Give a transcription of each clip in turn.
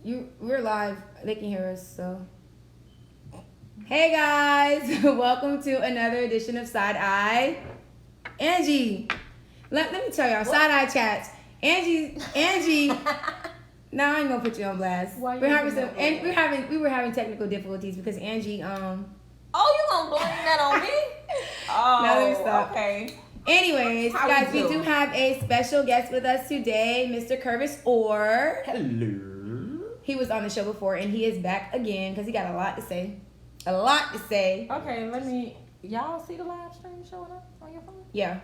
We're live. They can hear us, so. Hey guys, welcome to another edition of Side Eye. Angie, let me tell y'all, Side Eye chats. Angie. Now I ain't gonna put you on blast. Why we were having technical difficulties because Angie Oh, you gonna blame that on me? Oh, now let me stop. Okay. Anyways, guys, we do have a special guest with us today, Mr. Curvis Orr. Hello. He was on the show before, and he is back again because he got a lot to say. Okay, y'all see the live stream showing up on your phone? Yeah.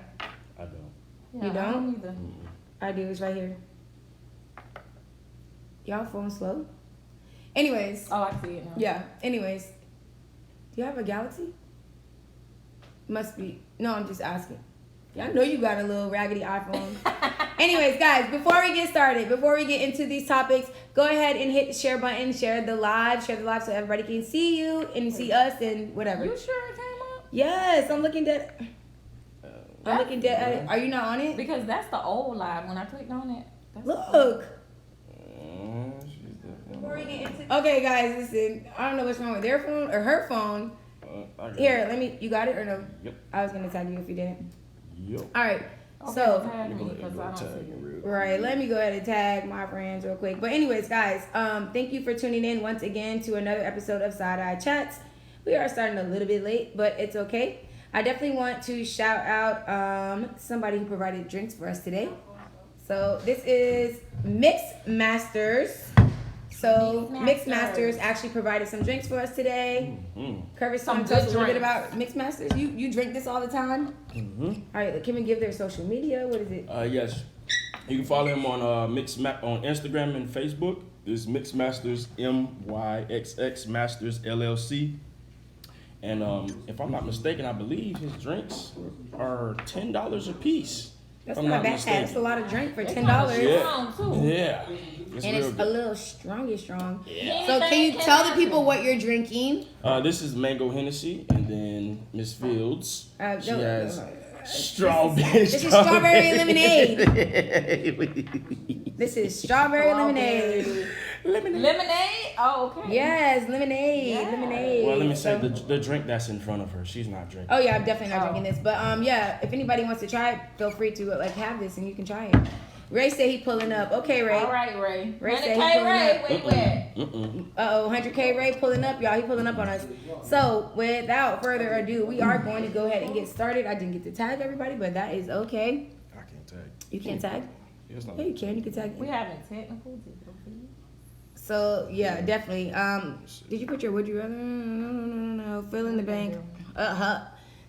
I don't. Yeah, You don't? I don't either. I do. It's right here. Y'all phone slow? Anyways. Oh, I see it now. Yeah. Anyways. Do you have a Galaxy? Must be. No, I'm just asking. Yeah, I know you got a little raggedy iPhone. Anyways, guys, before we get started, before we get into these topics, go ahead and hit the share button, share the live so everybody can see you and see us and whatever. You sure it came up? Yes, I'm looking dead. At it. Are you not on it? Because that's the old live. When I clicked on it, that's Look. Okay, guys, listen. I don't know what's wrong with their phone or her phone. Here, you got it or no? Yep. I was gonna tag you if you didn't. Yep. All right. Okay, So, tag me, 'cause I don't see it. right, let me go ahead and tag my friends real quick. But anyways, guys, thank you for tuning in once again to another episode of Side Eye Chats. We are starting a little bit late, but it's okay. I definitely want to shout out somebody who provided drinks for us today. So this is Mix Masters. So Mix Masters actually provided some drinks for us today. Mm-hmm. Curvis, tell us a little bit about Mix Masters. You drink this all the time? Mm-hmm. All right, can we give their social media? What is it? Yes. You can follow him on on Instagram and Facebook. It's Mix Masters MYXX Masters LLC. And if I'm not mistaken, I believe his drinks are $10 a piece. That's not bad. That's a lot of drink for $10. Yeah. It's and it's good. a little strong. Yeah. So can you tell the people what you're drinking? This is Mango Hennessy, and then Miss Fields. She has strawberry. This is strawberry lemonade. This is strawberry lemonade. Lemonade? Oh, okay. Yes, lemonade. Well, let me say the drink that's in front of her. She's not drinking. Oh yeah, I'm definitely not drinking this. But yeah, if anybody wants to try it, feel free to have this and you can try it. Ray said he pulling up. Okay, Ray. All right, Ray. Ray said he 100K pulling Ray, up. where you at? 100K Ray pulling up, y'all. He pulling up on us. So without further ado, we are going to go ahead and get started. I didn't get to tag everybody, but that is okay. I can't tag. You can't tag? Yeah, you can. You can tag. We having technical difficulties. So yeah, definitely. Did you put your would you rather? No. Fill in the blank.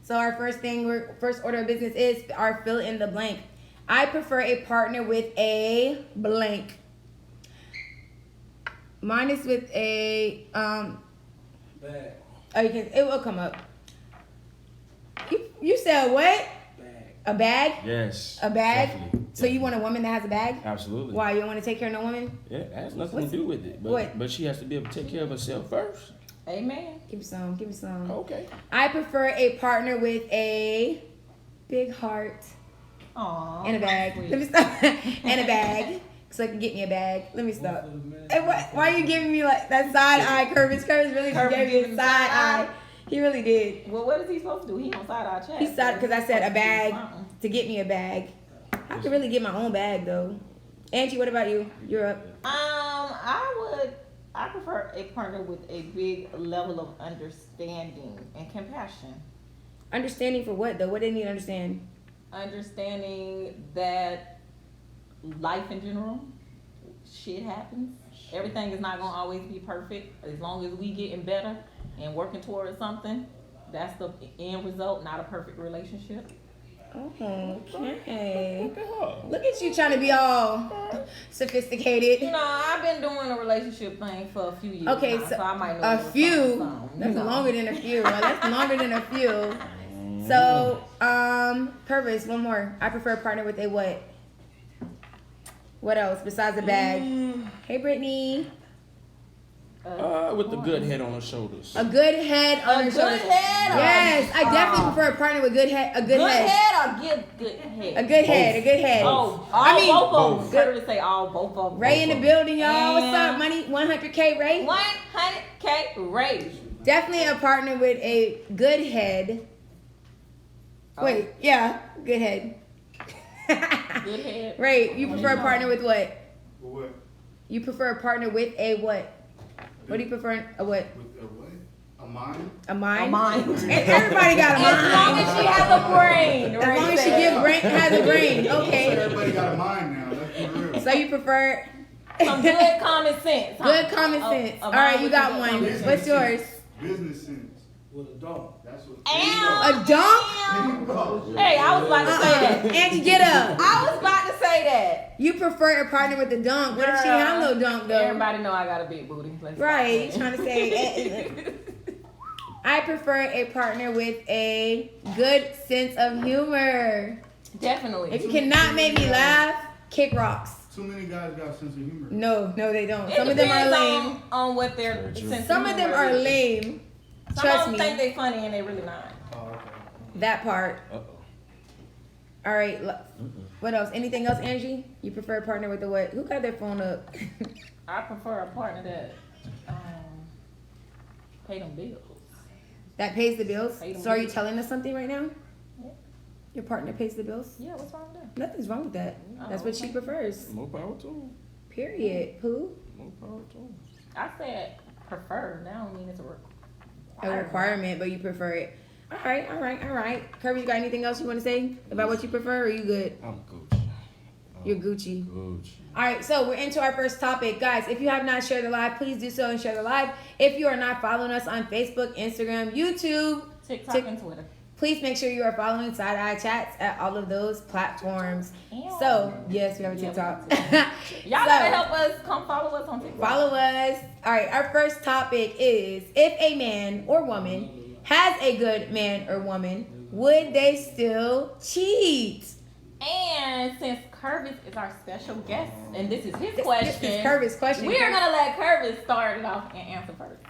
So our first order of business is our fill in the blank. I prefer a partner with a blank. Mine is with a bag. Oh, it will come up. You said what? Bag. A bag? Yes. A bag? Definitely. So you want a woman that has a bag? Absolutely. Why? You don't want to take care of no woman? Yeah, it has nothing to do with it. But she has to be able to take care of herself first. Amen. Give me some. Okay. I prefer a partner with a big heart. Aww. And a bag. Sweet. Let me stop. And a bag. So I can get me a bag. Let me stop. And why are you giving me like that side eye, Curvis? Curvis really just gave me a side eye. He really did. Well, what is he supposed to do? He on side eye chat. He started because I said a bag to get me a bag. I could really get my own bag though. Angie, what about you? You're up. I prefer a partner with a big level of understanding and compassion. Understanding for what though? What did he understand? Understanding that life in general, shit happens. Everything is not gonna always be perfect. As long as we getting better and working towards something, that's the end result, not a perfect relationship. Okay. Look at you trying to be all sophisticated. You know, I've been doing a relationship thing for a few years. Okay, now, so I might know a few. That's longer than a few. Well, that's longer than a few. So, Curvis, one more. I prefer a partner with a what? What else besides a bag? Hey, Brittany. With the good head on her shoulders. A good head on her shoulders. Head. Yes, I definitely prefer a partner with good head. A good head. Or good head. A good head. A good head. Oh, both of them. Curtis say both of them. Ray in the building, y'all. What's up, money? 100K Ray. 100K Ray. Definitely a partner with a good head. Wait, yeah, good head. Good head. Ray, you prefer a partner with what? What? You prefer a partner with a what? What do you prefer? A what? With a what? A mind? A mind? A mind. Everybody got a mind. As long as she has a brain. As long as she has a brain. Okay. Everybody got a mind now. Let's be real. So you prefer some good common sense. Good common sense. All right, you got one. What's yours? Business sense. With a dog. That's what. A dog? Hey, I was about to say that. Angie, get up. I was about to say that. You prefer a partner with a dunk. What if she have no dunk though? Everybody know I got a big booty. Right, trying to say. I prefer a partner with a good sense of humor. Definitely. If you cannot make me laugh, kick rocks. Too many guys got a sense of humor. No, they don't. It Some of them are lame. On what their sense Some of them are lame. Some Trust of them me. think they funny and they really not. Oh, okay. That part. Uh-oh. All right. What else? Anything else, Angie? You prefer a partner with the what? Who got their phone up? I prefer a partner that pay them bills. That pays the bills? Pay them So are you bills. telling us something right now? Yeah. Your partner pays the bills? Yeah, what's wrong with that? Nothing's wrong with that. That's what she prefers. More power to him. Period. Who? More power to him. I said prefer. That don't mean it's a requirement. A requirement, but you prefer it. All right. Kirby, you got anything else you want to say about what you prefer, or are you good? I'm Gucci. You're Gucci. Gucci. All right, so we're into our first topic. Guys, if you have not shared the live, please do so and share the live. If you are not following us on Facebook, Instagram, YouTube, TikTok and Twitter. please make sure you are following Side Eye Chats at all of those platforms. Ew. So, yes, we have a TikTok. Y'all gotta help us. Come follow us on TikTok. Follow us. All right, our first topic is if a man or woman has a good man or woman, would they still cheat? And since Curvis is our special guest, and this is his question, This is Curvis' question. we are gonna let Curvis start it off and answer first.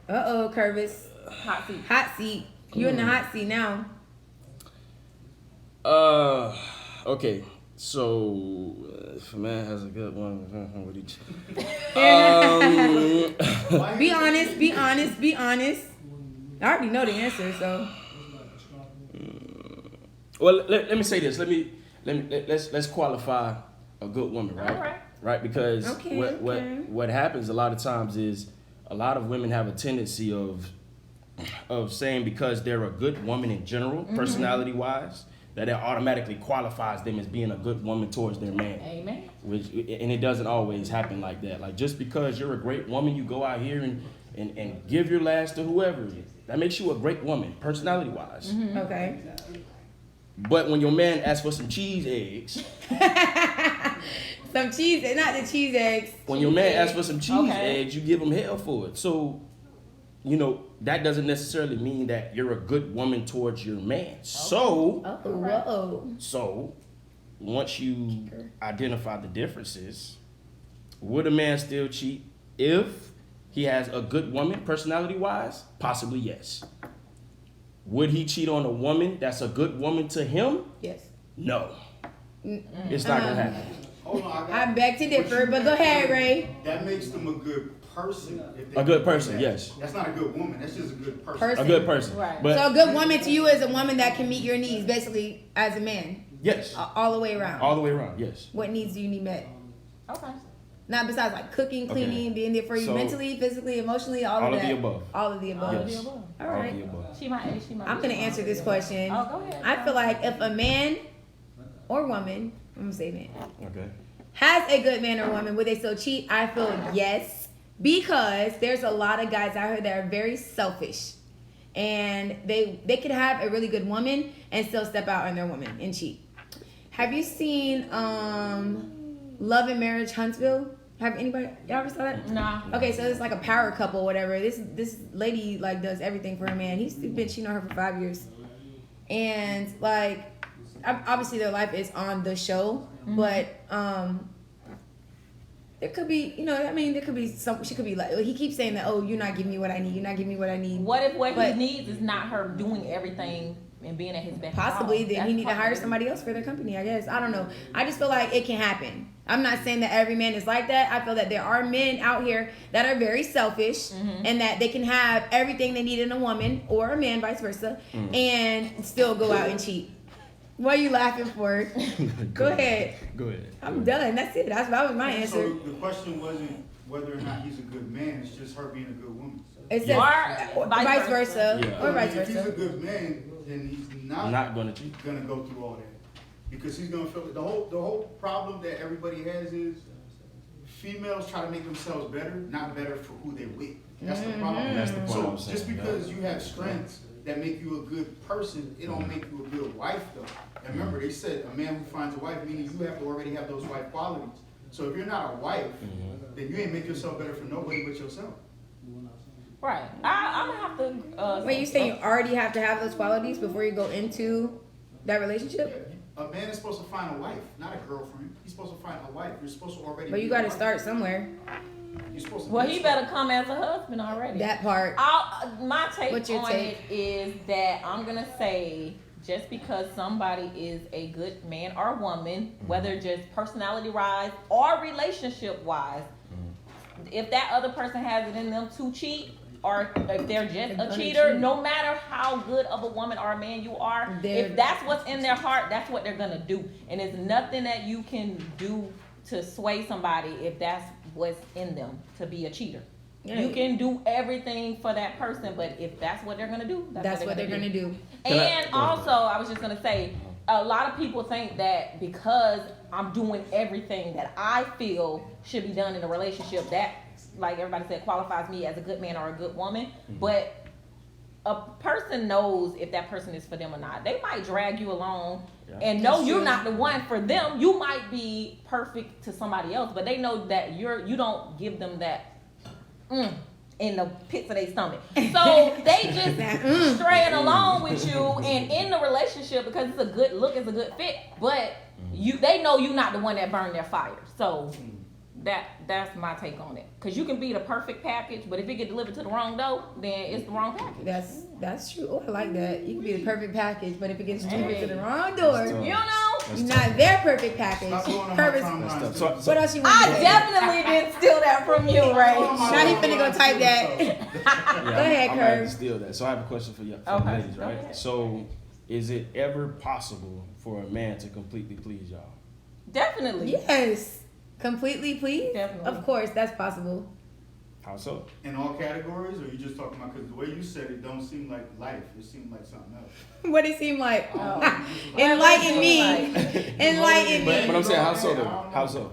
Uh-oh, Curvis. Hot seat. Hot seat. You in the hot seat now. Okay. So, if a man has a good one, what do you? Be honest. I already know the answer, so. Well, let me say this. Let's qualify a good woman, right? All right. Right, because Okay, what happens a lot of times is a lot of women have a tendency of saying because they're a good woman in general, personality wise, that it automatically qualifies them as being a good woman towards their man. Amen. And it doesn't always happen like that. Like just because you're a great woman, you go out here and give your last to whoever. That makes you a great woman, personality wise. Okay. But when your man asks for some cheese eggs, Some cheese, not the cheese eggs. when your man asks for some cheese Okay. eggs, you give him hell for it. So, that doesn't necessarily mean that you're a good woman towards your man. So, Oh, whoa. So, once you identify the differences, would a man still cheat if he has a good woman, personality-wise? Possibly, yes. Would he cheat on a woman that's a good woman to him? Yes. No. It's not going to happen. Hold on, I beg to differ, but go ahead, Ray. That makes them a good person. If A good do person, that. yes. That's not a good woman. That's just a good person. A good person. Right. But, So a good woman to you is a woman that can meet your needs, basically, as a man, yes. all the way around. All the way around, yes. What needs do you need met? Okay. Not besides like cooking, cleaning, Okay. being there for you So- mentally, physically, emotionally, all All of of that. the above. All of the above. All of the Yes. above. All All right. of the above. She might. I'm gonna answer this question. Oh, go ahead. I feel like if a man or woman, I'm gonna say man, Okay. has a good man or woman, would they still cheat? I feel yes, because there's a lot of guys out here that are very selfish, and they could have a really good woman and still step out on their woman and cheat. Have you seen Love and Marriage Huntsville? Have anybody y'all ever saw that? Nah. Okay, so it's like a power couple, whatever. This lady like does everything for her man. He's been cheating on her for 5 years, and like obviously their life is on the show, but there could be, there could be some. She could be like, he keeps saying that. Oh, you're not giving me what I need. You're not giving me what I need. What if he needs is not her doing everything and being at his beck and call? Possibly, then he need to hire somebody else for their company. I guess I don't know. I just feel like it can happen. I'm not saying that every man is like that. I feel that there are men out here that are very selfish and that they can have everything they need in a woman or a man, vice versa, and still go out and cheat. What are you laughing for? Go ahead. Go ahead. I'm done. That's it. That was my answer. So the question wasn't whether or not he's a good man. It's just her being a good woman. It says Or vice versa. Yeah. Or vice If he's a versa. good man, then he's Not gonna cheat. gonna go through all that because he's gonna feel the whole problem that everybody has is females try to make themselves better, not better for who they're with. That's the problem. That's the point So I'm saying, just because you have strengths that make you a good person, it don't make you a good wife though. And remember, they said a man who finds a wife, meaning you have to already have those wife qualities. So if you're not a wife, then you ain't make yourself better for nobody but yourself. Right. I'm gonna have to. Wait, you say you already have to have those qualities before you go into that relationship? A man is supposed to find a wife, not a girlfriend. He's supposed to find a wife. You're supposed to already. But you got to start somewhere. You're supposed to. Well, he better come as a husband already. That part. My take What's your on take? it is that I'm gonna say just because somebody is a good man or woman, whether just personality wise or relationship wise, if that other person has it in them to cheat, or if they're just a cheater, no matter how good of a woman or a man you are, if that's what's in their heart, that's what they're gonna do. And there's nothing that you can do to sway somebody if that's what's in them to be a cheater. Yeah. You can do everything for that person, but if that's what they're gonna do, That's what they're gonna do. And also, I was just gonna say, a lot of people think that because I'm doing everything that I feel should be done in a relationship, that, like everybody said, qualifies me as a good man or a good woman. But a person knows if that person is for them or not. They might drag you along and know you're not the one for them. You might be perfect to somebody else, but they know that you don't give them that in the pits of their stomach. So they just straying along with you and in the relationship because it's a good look, it's a good fit, but they know you're not the one that burned their fire. So that's my take on it. Because you can be the perfect package, but if it get delivered to the wrong door, then it's the wrong package. That's true. Oh, I like that. You can be the perfect package, but if it gets delivered to the wrong door, You know? you're not their perfect package. Stop going on my Curvis, timeline. So what else you want I to say? definitely didn't steal that from you, Ray. Now he finna go type that. yeah, Go ahead, I'm gonna have to Curve. steal that. So I have a question for you, for Okay. the ladies, Go right? ahead. So, is it ever possible for a man to completely please y'all? Definitely. Yes. Completely, please? Definitely. Of course, that's possible. How so? In all categories, or you just talking about, because the way you said it don't seem like life, it seemed like something else. What it seem like? Oh. Enlighten me. Like, Enlighten But me. I'm saying, how so though? How so?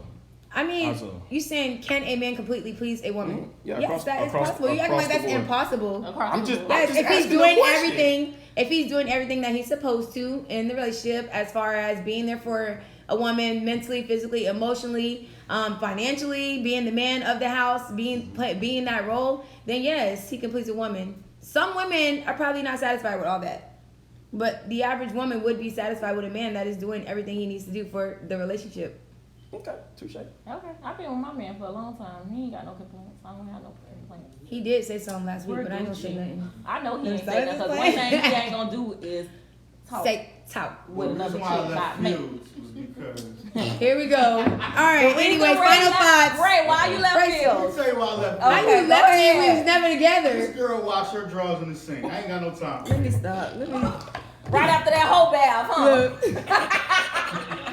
I mean, Also. you saying can a man completely please a woman? Mhm. Yeah, Yes, that is possible. You acting like across the that's board. impossible. across I'm the just- board. Yes, if he's asking a doing question. everything that he's supposed to in the relationship, as far as being there for a woman mentally, physically, emotionally, financially, being the man of the house, being that role, then yes, he can please a woman. Some women are probably not satisfied with all that, but the average woman would be satisfied with a man that is doing everything he needs to do for the relationship. Okay, touche. Okay, I've been with my man for a long time. He ain't got no complaints. I don't have no complaints. He did say something last week, We're but I ain't gonna say Gucci. nothing. I know he ain't There's saying that because other one thing. thing he ain't gonna do is talk Say talk. with The another reason why I chick, left not me. fields was because. Here we go. All right. Ray, Anyway, Ray, final thoughts. Ray, why you left Ray, Let me field? tell you why I left How fields. Okay, you left go me? We ahead. was never This together. girl wash her drawers in the sink. I ain't got no time. Let me stop. Let me Right after that whole bath, huh? look.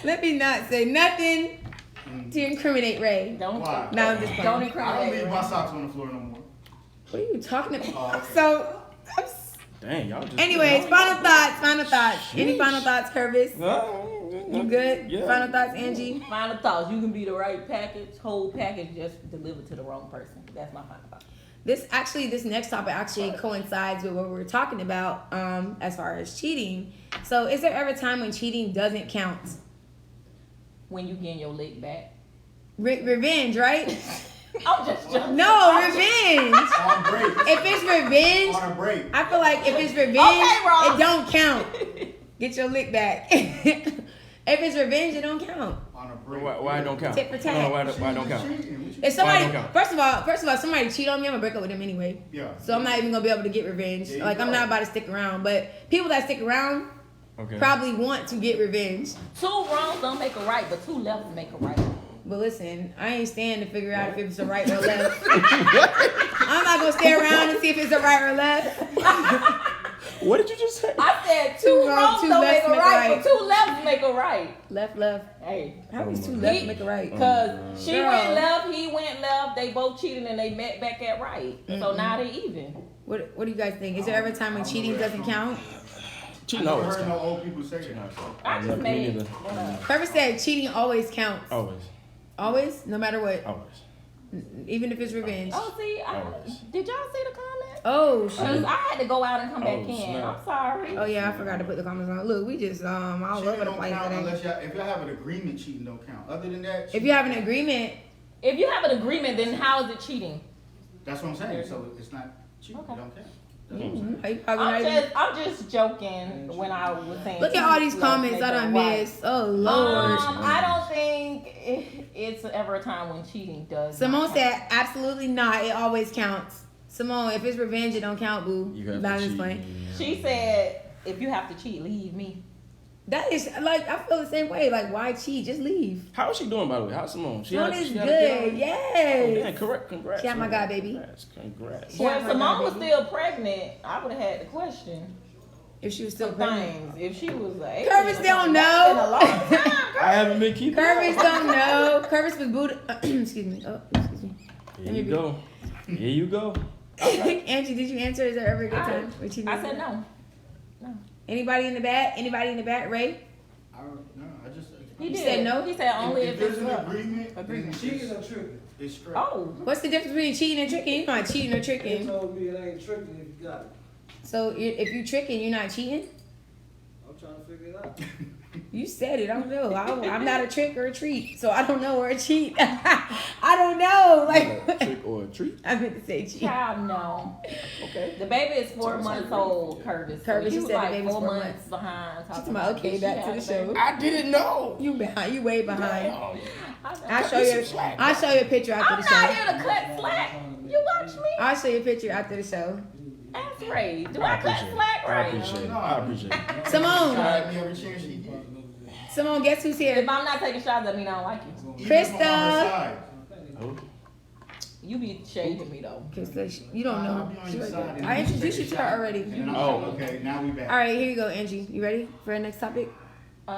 Let me not say nothing to incriminate Ray. Don't Why? No, I'm just don't playing. I don't incriminate. leave Ray. my socks on the floor no more. What are you talking about? Oh, okay. So, Dang, y'all just. anyways, final thoughts. Final thoughts. Any final thoughts, Curvis? No, You good? Yeah. Final thoughts, Angie? Final thoughts. You can be the right package, whole package, just delivered to the wrong person. That's my final thought. This next topic actually coincides with what we were talking about as far as cheating. So, is there ever a time when cheating doesn't count? When you getting your lick back. Revenge, right? I'm just joking. No, revenge. On break. If it's revenge, On a break. I feel like if it's revenge, Okay, Ross. it don't count. Get your lick back. If it's revenge, it don't count. On on a break. Why it don't count? Tit for tat. No, why it don't count? If somebody, Why don't count? first of all, somebody cheat on me, I'm gonna break up with them anyway. Yeah. So I'm not even gonna be able to get revenge. There you Like I'm go. not about to stick around. But people that stick around Okay. probably want to get revenge. 2 wrongs don't make a right, but 2 lefts make a right. But listen, I ain't staying to figure out if it's a right or left. I'm not gonna stay around and see if it's a right or left. What did you just say? I said 2 Two wrongs, wrongs two don't make lefts a make a right, right. but 2 lefts make a right. Left. Hey. How is Oh 2 my left God. make a right? Cause she Girl. went left, he went left, they both cheated and they met back at right. So now they even. What do you guys think? Is there ever a time when cheating doesn't count? I Cheating never always heard no counts. old people say that. I just Me made neither. one up. Purpose said cheating always counts. Always. Always, no matter what, Always. even if it's revenge. Oh, see, Always. did y'all see the comment? Oh Cause shoot. I had to go out and come back Oh, in. snap. I'm sorry. Oh yeah, I forgot to put the comments on. Look, we just all Cheating over the don't place count today. unless if y'all have an agreement, cheating don't count. Other than that, If you have an agreement, If you have an agreement, then how is it cheating? that's what I'm saying. So it's not cheating. Okay. It don't count. That's what I'm saying. you probably not even. I'm just joking when I was saying. Look at all these comments I done missed. Oh lord. I don't think it's ever a time when cheating does. Simone not said, absolutely not. It always counts. Simone, if it's revenge, it don't count, boo. You have Not to just cheat. playing. She said, if you have to cheat, leave me. That is like I feel the same way. Like why cheat? Just leave. How is she doing, by the way? How's Simone? Simone is she had a kid good. already? Yes. Oh, man, correct. Congrats. She had my man. guy, baby. Congrats. Yeah, Well, if my Simone God, was baby. still pregnant, I would have had the question. If she was still Some pregnant. things. If she was like, Curvis don't know. Been a long time. I haven't been keeping Curvis up. don't know. Curvis was booed. Excuse me. Oh, excuse me. Here you go. Here you go. Angie, did you answer? Is there ever a good I- time? where cheating I is- said no. No. Anybody in the back? Anybody in the back? Ray? I just. He You did. said no? He said only if there's it's an up. agreement, Agreement. then Cheating or tricking? it's straight. Oh. What's the difference between cheating and tricking? You're not cheating or They tricking. told me it ain't tricking if you got it. So if you tricking, you're not cheating? I'm trying to figure it out. You said it. I don't know. I'm not a trick or a treat, so I don't know or a cheat. I don't know. Like Trick or a treat? I meant to say cheat. Child, no. Okay. The baby is 4 months old, Curvis. Curvis, he you was said the like baby's 4 4 months months. behind. She's talking talking about, okay, did she back to have the a show. baby? I didn't know. You behind. You way behind. Damn. I'll show you. I'll show you a picture after I'm the not show. here to cut slack. You watch me. I'll show you a picture after the show. Ask Ray. Do I I cut appreciate it. slack, I Ray? appreciate it. I appreciate it. Simone. Tried me every chance she get. Simone, guess who's If here? I'm not taking shots, that mean I don't like you. Even if I'm on her Krista. side. Oh. You be shading me though. You don't I'll know. be on She your right side there. and I you introduced take you a to her shot. already. And I'm Oh. like, okay, now we back. All right, here you go, Angie. You ready for the next topic? Yeah.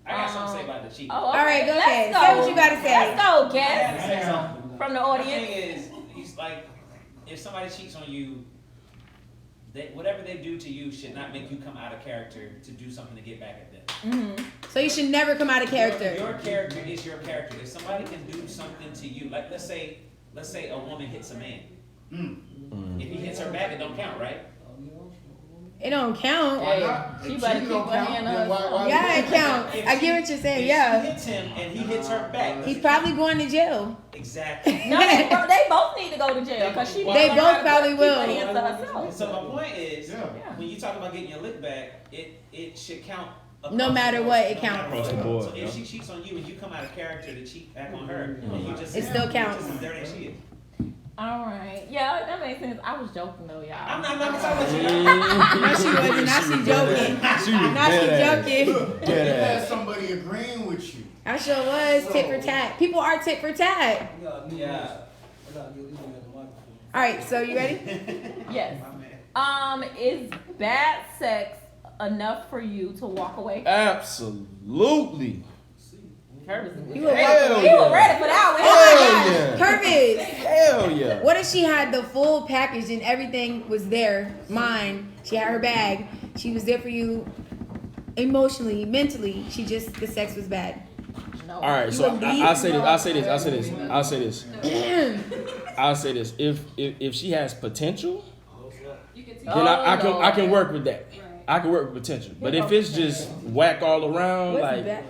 I got something to say about the cheating. Oh, All right, go Let's ahead. go. Say what you gotta say. Let's go, I gotta guest. say something. From the My audience. thing is, he's like, if somebody cheats on you, whatever they do to you should not make you come out of character to do something to get back at them. Mm-hmm. So you should never come out of character. Your character is your character. If somebody can do something to you, like let's say a woman hits a man. If he hits her back, it don't count, right? It don't count. Why Hey, not? she If better cheating keep don't her count, hand on then why- herself. why- Yeah, it counts. If I get she- what you're saying. If Yeah. she hits him and he hits her back, He's probably going to jail. exactly. No, they both need to go to jail because she. They didn't know both how to probably keep will. her hands to herself. So my point is, Yeah. when you talk about getting your lick back, it should count. across No the matter board. what, it No matter counts. Across the board, So yeah. if she cheats on you and you come out of character to cheat back on her, and you just It still counts. Just as dirty as she is. All right. Yeah, that makes sense. I was joking though, y'all. I'm not talking about you. No, she wasn't. Now she joking. She was Now she dead joking. Look, you Dead had ass. somebody agreeing with you. I sure was. Tit for tat. People are tit for tat. You gotta Yeah. I gotta get these on the microphone. All right, so you ready? Yes. Is bad sex enough for you to walk away? Absolutely. Curvis, You were Hell you were yeah. ready for that Hell one. yeah. Curvis. Hell yeah. What if she had the full package and everything was there, mine? She had her bag. She was there for you emotionally, mentally. The sex was bad. No. All right, so I'll say this. If she has potential, then I can work with that. I can work with potential. But if it's just whack all around, What's like bad?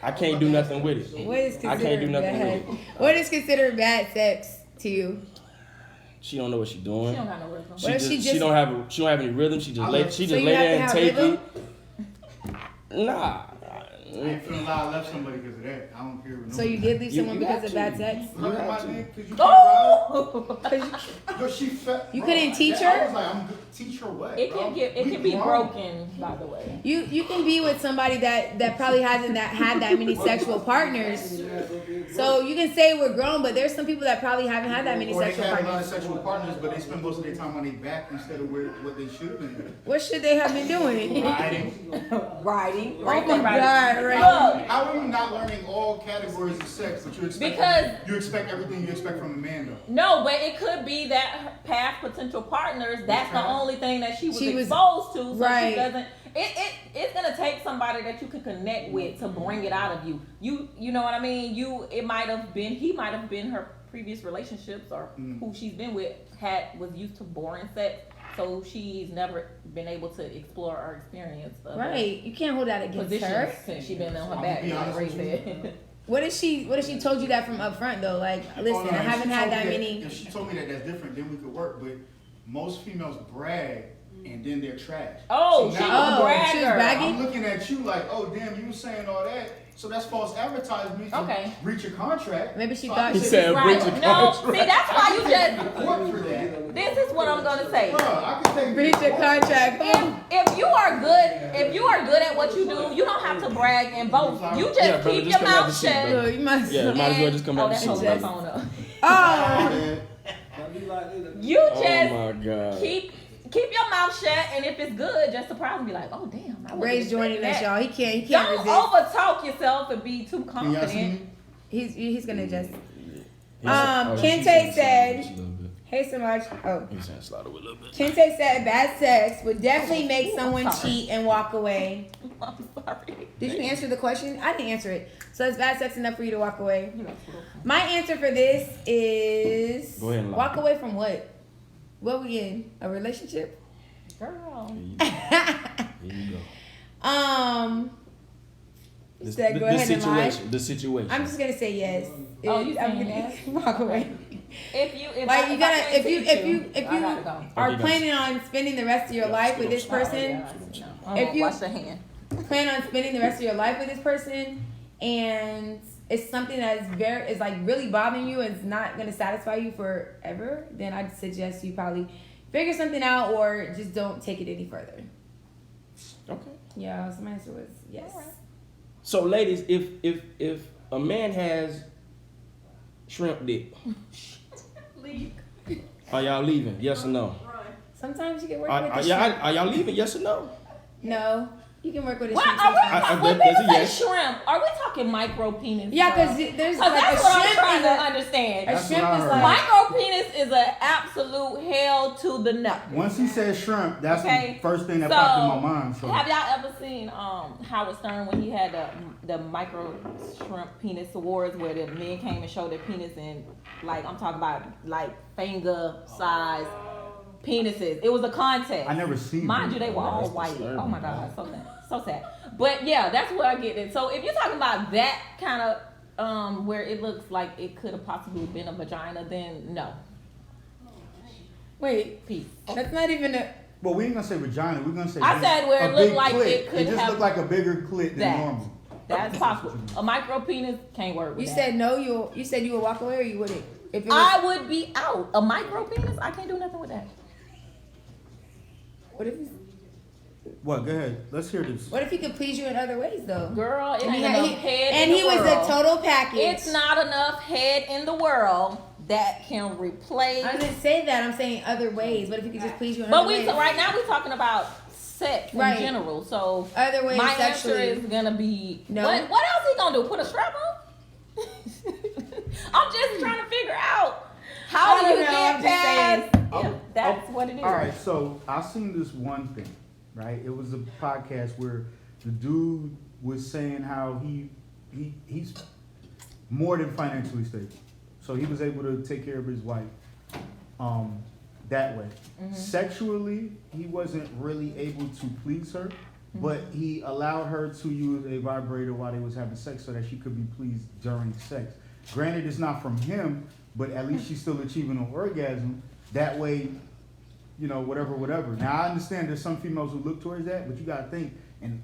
I can't do nothing with it. What is I can't do considered nothing bad? with it. What is considered bad sex to you? She don't know what she's She doing. don't got no rhythm. What if she just- don't have any rhythm. She just lay So you there have to and have take rhythm? it. Nah, ain't feeling like I left somebody because of that. I don't care. What So you did leave someone you because have of to. bad sex? Look at my nigga, 'cause you can't ride. Oh! Yo, she fat. You bro, couldn't teach I her? was like, I'm good. Teach her what? It bro? can get, it We can be grown. broken, by the way. You can be with somebody that probably hasn't had that many sexual partners. So you can say we're grown, but there's some people that probably haven't had that many Or they sexual had a lot of partners. sexual partners, but they spend most of their time on their back instead of what they should have been doing. What should they have been doing? Riding. Riding. Oh Right my there, right. God, right. Look, How are you not learning all categories of sex, but you expect Because- you expect everything you expect from a man though? no, but it could be that her past potential partners, that's the only thing that she was She was- exposed to, so right. she doesn't. It's gonna take somebody that you can connect with to bring it out of you. You know what I mean? He might have been her previous relationships or who she's been with was used to boring sex, so she's never been able to explore or experience other Right. You can't hold that against positions her. since she's been on her I'm back. gonna be Like honest Ray with you. said. What if she told you that from up front though? Like, listen, Oh, no, I if haven't she had told that me many. If she told me that that's different, then we could work. But most females brag and then they're trash. Oh, So she now was a Oh, she was bragger. bragging? I'm looking at you like, oh damn, you was saying all that. So that's false advertisement. To Okay. Breach your contract. Maybe she So I thought can she say- said Right. breach of No, contract. see, that's why you I just. can take court for that. This is what I'm gonna say. Bro, I can take breach a contract. If you are good at what you do, you don't have to brag and boast. You just Yeah, brother, keep just your come have mouth a seat, shut. bro. You must. Yeah, might as well just come Oh, out that's the holding seat. my phone up. Oh. Man, Might be like this. You Oh just my God. keep your mouth shut, and if it's good, just surprise and be like, oh damn. I wasn't Ray's joining expecting us, that. y'all. He can't Don't resist. overtalk yourself and be too can y'all see confident. me? He's gonna just. Oh, Kente she's saying said- just a little bit. Hey, so much. Oh. He's saying slide over a little bit. Kente said bad sex would definitely make someone cheat and walk away. I'm sorry. Did you answer the question? I didn't answer it. So is bad sex enough for you to walk away? You know, My answer for this is Go ahead and lie. walk away from what? What we in? A relationship? girl. Here you go. You said go ahead and lie. The situation. I'm just gonna say yes. Oh, you I'm saying gonna yes? walk away. If Like I you gotta, can't if you teach I gotta go. are Okay, planning on spending the rest of your life with this person, If you- wash the hand. plan on spending the rest of your life with this person, and it's something that is like really bothering you and it's not gonna satisfy you forever, then I'd suggest you probably figure something out or just don't take it any further. Okay. Yeah, so my answer was yes. Alright. So, ladies, if a man has shrimp dick, Leave. are y'all leaving? Yes or no? Sometimes you can work Are, with are, the y'all, shrimp. are y'all leaving? Yes or no? No, you can work with a What shrimp are we? sometimes. When that's a people say yes. shrimp, are we talking micro penis? Yeah, girl? because there's 'Cause like a that's what I'm shrimp trying is to a understand. That's shrimp what I is heard. like Micro penis is an absolute hell to the no. Once he said shrimp, that's Okay. the first thing that So, popped in my mind. So Have y'all ever seen Howard Stern when he had the micro shrimp penis awards where the men came and showed their penis and like I'm talking about like finger size penises. It was a contest. I never seen Mind it. you, they were all That's white. disturbing. Oh my god, so sad, so sad. But yeah, that's where I get it. So if you're talking about that kind of where it looks like it could have possibly been a vagina, then no. wait. Peace. That's not even a. But we ain't gonna say vagina. We're gonna say. I just said where a it looked big like clit. it could just have looked like a bigger clit than that. normal. That's possible. A micro penis can't work with You that. said no. You said you would walk away or you wouldn't. If it was, I would be out. A micro penis, I can't do nothing with that. what if What? Go ahead. Let's hear this. what if he could please you in other ways though? Girl, it And ain't he, had- enough head and in he the was world. a total package. It's not enough head in the world that can replace. I didn't say that. I'm saying other ways. What if he could just please you in But other ways? right now we're talking about sex in Right. general. So Other ways my sexually. answer is gonna be No. What else he gonna do? Put a strap on? I'm just trying to figure out how I do don't you know, get I'm just saying. past if that's what it is. All right. So I seen this one thing, right? It was a podcast where the dude was saying how he's more than financially stable, so he was able to take care of his wife. That way. Sexually, he wasn't really able to please her, but he allowed her to use a vibrator while they was having sex so that she could be pleased during sex. Granted, it's not from him, but at least she's still achieving an orgasm. That way, you know, whatever. Now, I understand there's some females who look towards that, but you gotta think, and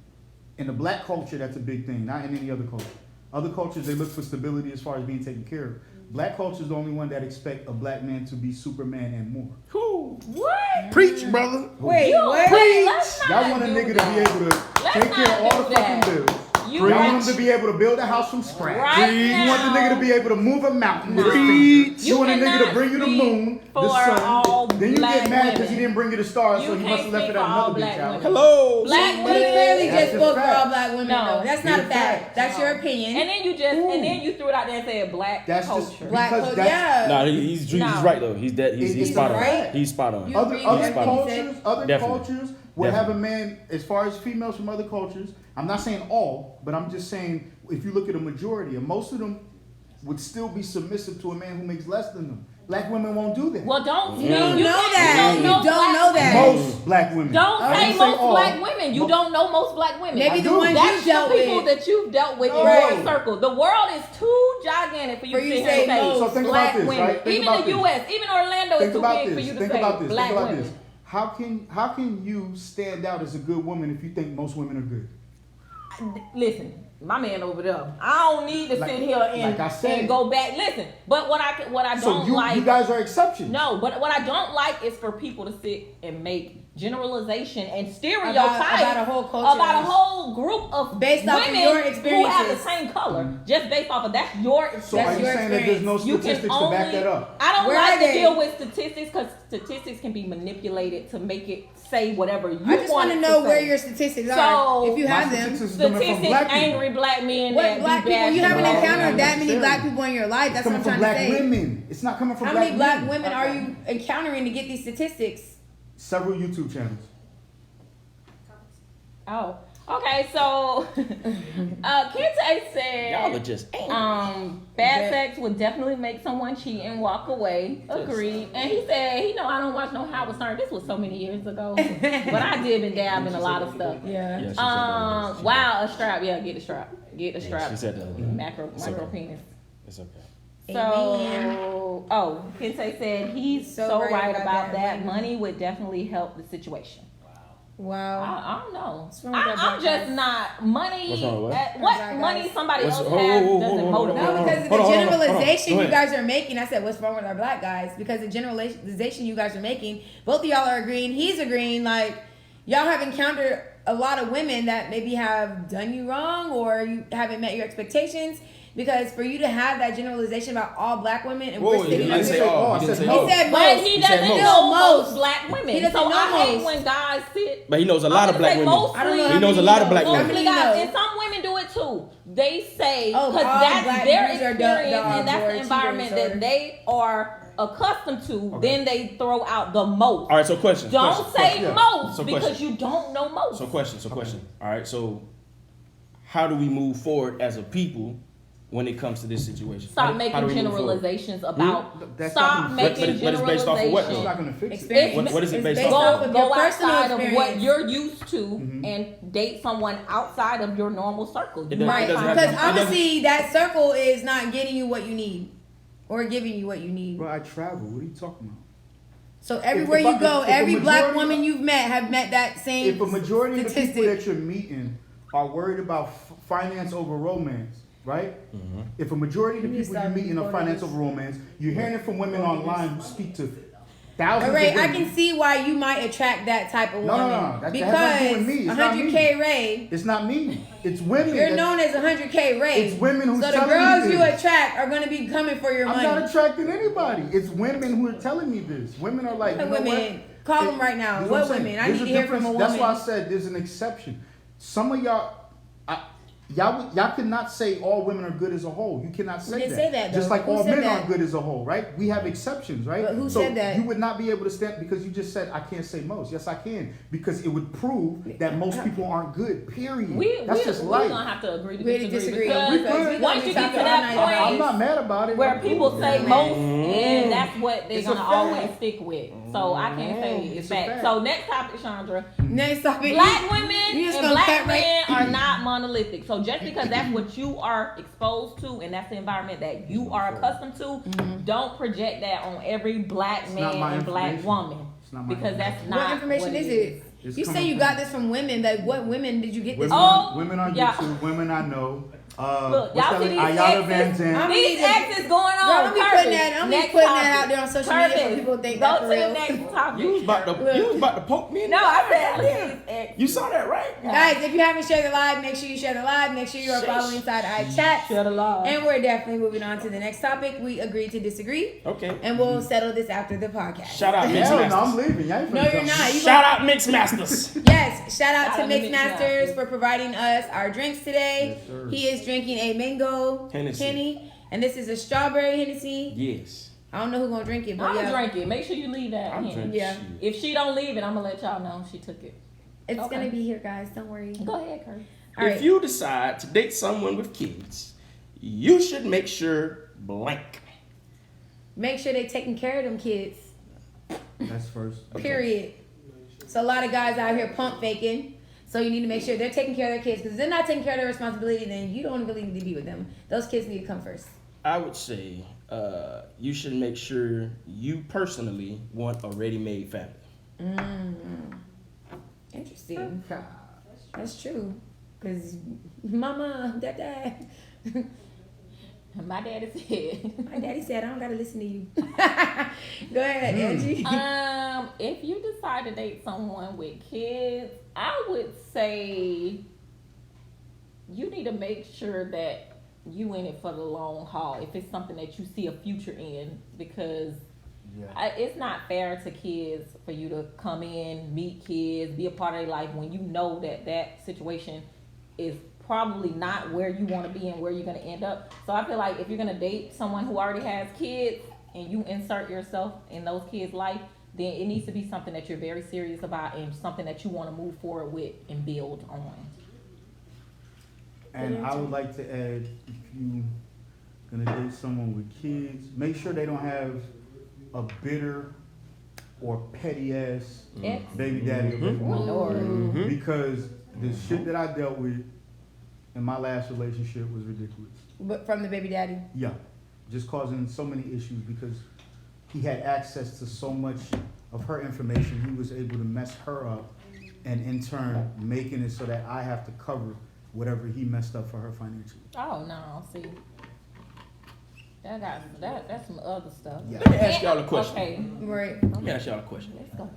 In the black culture, that's a big thing, not in any other culture. Other cultures, they look for stability as far as being taken care of. Black culture is the only one that expect a black man to be Superman and more. What? Preach, brother. Wait, You- what? let's not Y'all want a do nigga that. to be able to take care of all the fucking bills. You Y'all right. want him to be able to build a house from scratch. Right You want the now. nigga to be able to move a mountain with his Preach. fingers. You want a nigga to cannot bring you the speak moon, the for all sun. Then you black get mad because women. he didn't bring you the stars, You so he can't must have left speak it at for all another black bitch house. women. Hello. Black He women. clearly That's just a spoke for fact. all black women. No. though. That's not a It's a fact. fact. That's your opinion. And then you just and then you threw it out there and said black That's culture. just Black because culture, that's yeah. Nah, he's No. right though. He's It's spot on. right. He's spot on. You Other agree with other everything he cultures, other Definitely. cultures will have a Definitely. man. As far as females from other cultures, I'm not saying all, but I'm just saying if you look at a majority, and most of them would still be submissive to a man who makes less than them. Black women won't do that. Well, don't You don't know that. You don't black know that. women. Most black women. Don't I say didn't most all. black women. You don't know most black women. Maybe I the do. ones That's you dealt the people with. that you've dealt with in Right. your circle. The world is too gigantic for you For to you to sit here say and most. So think black about this, women. right? Think Even about the this. U.S., even Orlando is Think too about big for this. you to Think say about this. black Think about women. this. How can you stand out as a good woman if you think most women are good? Listen, my man over there. I don't need to Like- sit here and, like I said. and go back. Listen, but what I So don't you like. guys are exceptions. No, but what I don't like is for people to sit and make generalization and stereotypes About a whole culture. about a whole group of Based off of women your who have the experiences. same color, just based off of that's your So are experience. you your saying that there's no You can statistics to back that up? I don't Where like are to they? deal with statistics because statistics can be manipulated to make it say whatever you I just want to it know say. where your statistics So, are. If you My have them. statistics is coming from Statistics, black people. angry black men. What that black be people? You bashing haven't No, all encountered women. that many necessarily. black people in your life. It's That's what coming I'm from trying black to say. women. It's not coming from How black many black men. women are you encountering to get these statistics? Several YouTube channels. Oh, okay. So, Kente said, Y'all are just bad sex would definitely make someone cheat and walk away. Agreed. And he said, I don't watch no Howard Stern. This was so many years ago, but I did and dab in a lot of stuff. Yeah. Yeah, she said that. Wow, a strap. Yeah, get a strap. Get a strap. She said that. Micro okay. penis. It's okay. Amen. So, Kente said he's so right about that. Money. Money would definitely help the situation. Wow. I don't know. What's wrong with that I'm black just guy? not money. What's wrong with what? What Black money guys. somebody What's- else hold- has hold- doesn't hold- motivate. No, hold- because of hold the on, hold on, hold on. generalization Go you ahead. guys are making. I said, what's wrong with our black guys? Because the generalization you guys are making, both of y'all are agreeing. He's agreeing. Like, y'all have encountered a lot of women that maybe have done you wrong or you haven't met your expectations. Because for you to have that generalization about all black women and Whoa, we're he sitting didn't up say here. all. I He didn't said say most. all. He said But most. he He said doesn't most. know Most. most black women. He doesn't so know I hate most. when guys sit. But he knows a lot of black women. I don't know He how knows many a lot of he black knows. women. How many Mostly he guys, knows? and some women do it too. They say Oh, because all that's black their dudes are experience dogs and that's or the environment cheaters or- that they are accustomed to. Then they throw out the most. All right, so question. Don't question, say yeah. most So because question. you don't know most. So question. All right, so how do we move forward as a people when it comes to this situation? Stop How do making we move forward? generalizations about. That's Stop not- making but it's based off of what, It's though? not generalizations. going to fix it. Experience. What is it It's based based off off of? of your Go personal outside of what experience. you're used to and date someone outside of your normal circle. It doesn't- Right, it doesn't have because to- it doesn't- obviously that circle is not getting you what you need or giving you what you need. Bro, I travel. What are you talking about? So everywhere if I- you go, if a every black majority- women you've met have met that same If a majority of the people statistic. that you're meeting are worried about finance over romance, right? If a majority of the You need to people you're start meeting are recording finance this. over romance, you're hearing it from women online who speak to thousands All right, of I women. can see why you might attract that type of No, woman. no, no. That has Because nothing to do with me. It's not me. 100K Ray, It's not me. It's women. you're that- known as 100K Ray. It's women who's So the telling me girls you this. attract are going to be coming for your I'm money. not attracting anybody. It's women who are telling me this. Women are like, What you know women? what? Call them right now. This is What I'm saying. women? I There's need a to hear from a difference. woman. That's why I said there's an exception. Some of y'all cannot say all women are good as a whole. You cannot say didn't that. say that, Just though. like Who all said men that? aren't good as a whole, right? We have exceptions, right? But who so said that? You would not be able to stand because you just said I can't say most. Yes, I can because it would prove that most people aren't good. Period. That's just we're life. gonna have to agree to We disagree. disagree. Because We could. once you get to that I'm point not mad about it. where I'm people cool. say most, and that's what they're It's a gonna fact. always stick with. So I can't say it's It's a fact. fact. So next topic, Chandra. Next topic. Black women You just and gonna black cut men right- are not monolithic. So just because that's what you are exposed to and that's the environment that you are accustomed to, don't project that on every black It's not man my and black information. woman. It's not my Because that's information. not What information what is it it? It's You say coming you from got this from women. Like, what women did you get this women, from? Oh, women on yeah. YouTube, women I know. Look, What's y'all that see like? these Ayala Van exes? Zandt. These exes going Girl, on. I'm be Curvis, putting that. I'm be next putting that topic. out there on social media so Curvis, people think go that's to for real. the next topic. You was about to poke me in the No, I eye said right there. these exes. You saw that, right? Guys, if you haven't shared the live, make sure you share the live. Make sure you are following Side Eye Chats. Share the live. And we're definitely moving on to the next topic. We agree to disagree. Okay. And we'll settle this after the podcast. Shout out Mix Hell no, I'm Masters. leaving. Y'all ain't No, finna you're come. not. You Shout out Mix Masters. Yes, shout out Shout to out to Mix Mix Masters Masters. for providing us our drinks today. Yes, sir. He is drinking a mango Hennessy. Henny, and this is a strawberry Hennessy. Yes. I don't know who's gonna drink it, but I'm yeah, gonna drink it. Make sure you leave that I'm in. drinking Yeah. shit. If she don't leave it, I'm gonna let y'all know she took it. it's Okay. gonna be here, guys. Don't worry. Go ahead, Curtis. All If right. you decide to date someone with kids, you should make sure blank. Make sure they taking care of them kids. That's first. Period. So a lot of guys out here pump faking. So you need to make sure they're taking care of their kids. Because if they're not taking care of their responsibility, then you don't really need to be with them. Those kids need to come first. I would say you should make sure you personally want a ready-made family. Interesting. That's true. Because mama, dad. My daddy said. My daddy said, I don't got to listen to you. Go ahead, Angie. If you decide to date someone with kids, I would say you need to make sure that you in it for the long haul. If it's something that you see a future in, because Yeah. it's not fair to kids for you to come in, meet kids, be a part of their life when you know that that situation is probably not where you want to be and where you're going to end up. So I feel like if you're going to date someone who already has kids and you insert yourself in those kids' life, then it needs to be something that you're very serious about and something that you want to move forward with and build on. And I would like to add, if you gonna date someone with kids, make sure they don't have a bitter or petty ass Ex. baby daddy or baby mama. Lord. Mm-hmm. Because the shit that I dealt with in my last relationship was ridiculous. But from the baby daddy. Yeah, just causing so many issues because he had access to so much of her information. He was able to mess her up and in turn making it so that I have to cover whatever he messed up for her financially. Oh, no, see. That's some other stuff. Yeah. Let me ask y'all a question. Okay, Right. Let me ask y'all a question. let's go.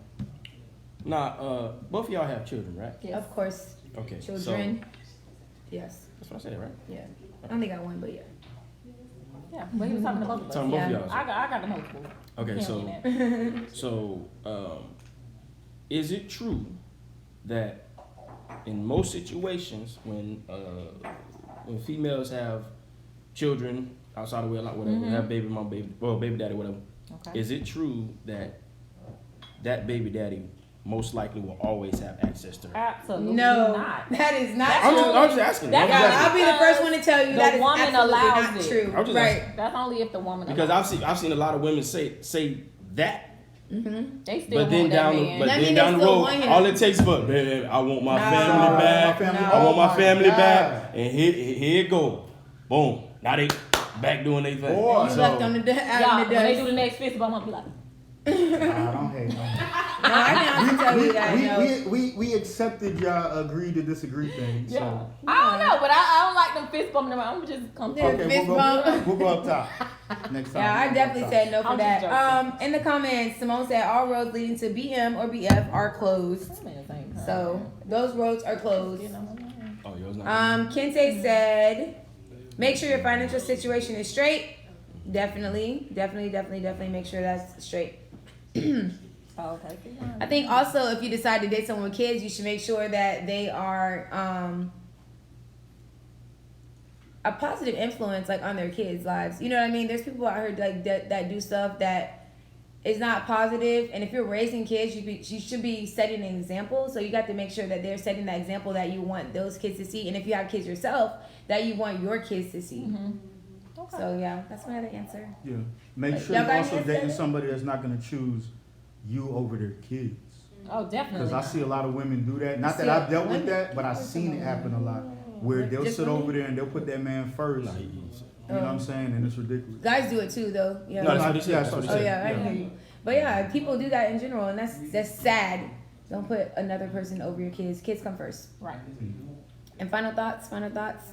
Now, both of y'all have children, right? Yes. Of course. Okay. Children. Yes. That's what I said, right? Yeah. I only got one, but yeah. Yeah, but he was talking to both of us. Talking both of Yeah. y'all. I got the multiple. Okay, Can't so mean that. so is it true that in most situations when females have children outside of wedlock, whatever, have baby mom, baby daddy, whatever, Okay. is it true that that baby daddy most likely will always have access to her? Absolutely No, not. that is not That's true. I'm just asking. That's I'm just Yeah, asking. I'll be the first one to tell you The that is woman absolutely allows not it. true. I'm just Right. asking. That's only if the woman. Because allows I've seen a lot of women say that, Mm-hmm. They still but then want down that the man. but That then mean down they the still road, want him. all it takes for baby, I want my No. family back. No. I want my Oh family God. back, and here it go, boom. Now they back doing their thing. Boy. You So, left on the out Y'all, in the when they dust. do the next fist bump, I'm gonna be like, I don't hate. No, I didn't tell you that. No. We accepted y'all agree to disagree thing. yeah. So. I don't know, but I don't like them fist bumping them. I'm just come. Yeah. Okay, Fist we'll bump. go up top. Next time. Yeah, I we'll go definitely up said top. no for I'm just that. In the comments, Simone said all roads leading to BM or BF are closed. So those roads are closed. oh, yours not. Kente said, make sure your financial situation is straight. Definitely make sure that's straight. Oh, okay. I think also if you decide to date someone with kids, you should make sure that they are a positive influence like on their kids' lives. You know what I mean? There's people out here like that do stuff that is not positive, and if you're raising kids, you should be setting an example. So you got to make sure that they're setting that example that you want those kids to see, and if you have kids yourself, that you want your kids to see. Okay. So yeah, that's my other answer. Yeah. Make sure Y'all you're got also any dating answers? somebody that's not gonna choose you over their kids. Oh, definitely. Because I see a lot of women do that. Not that See, I've dealt with women- that, but I've seen it happen a lot. Where they'll Just sit women? over there and they'll put that man first. Nah, You he- know what I'm saying? And it's ridiculous. Guys do it too, though. Yeah. No, that's what he said. Yeah, That's what he Oh said. yeah, I hear you. But yeah, people do that in general, and that's sad. Don't put another person over your kids. Kids come first. Right. And final thoughts. Final thoughts.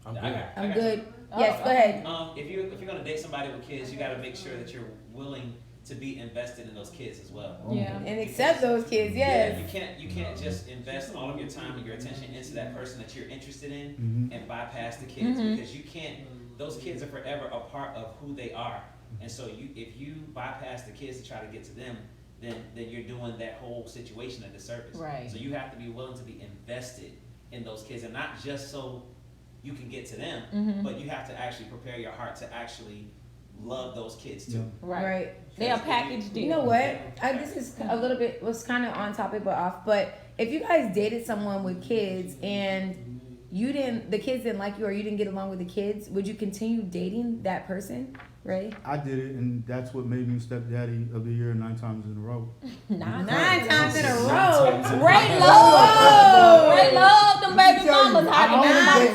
I'm I good. got- I I'm got good. Oh, Yes, go okay. ahead. If you're gonna date somebody with kids, you gotta make sure that you're willing to be invested in those kids as well. Yeah. And accept those kids. Yeah, Yes. you can't just invest all of your time and your attention into that person that you're interested in Mhm. and bypass the kids Mhm. because you can't. Those kids are forever a part of who they are, and so if you bypass the kids to try to get to them, then you're doing that whole situation a disservice. Right. So you have to be willing to be invested in those kids, and not just so you can get to them, Mhm. but you have to actually prepare your heart to actually love those kids too. Yeah. Right. They are packaged deal. You know what? This is a little bit was kind of on topic but off. But if you guys dated someone with kids and the kids didn't like you or you didn't get along with the kids, would you continue dating that person, Ray? I did it, and that's what made me stepdaddy of the year 9 times in a row. 9 9 times in a row. Ray Whoa. Ray love them baby mamas. I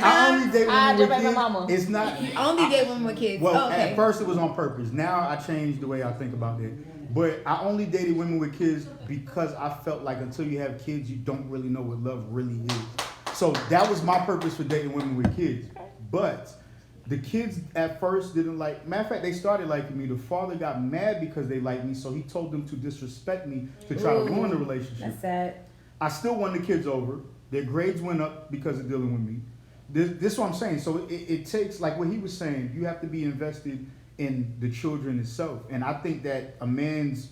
How only date Hide women your with baby kids. mama. It's not. Only date women with kids. Well, Oh, okay. at first it was on purpose. Now I changed the way I think about it. But I only dated women with kids because I felt like until you have kids, you don't really know what love really is. So that was my purpose for dating women with kids. But the kids at first didn't like. Matter of fact, they started liking me. The father got mad because they liked me, so he told them to disrespect me to try to Ooh, ruin the relationship. That's sad. I still won the kids over. Their grades went up because of dealing with me. This is what I'm saying. So it takes, like what he was saying, you have to be invested in the children itself. And I think that a man's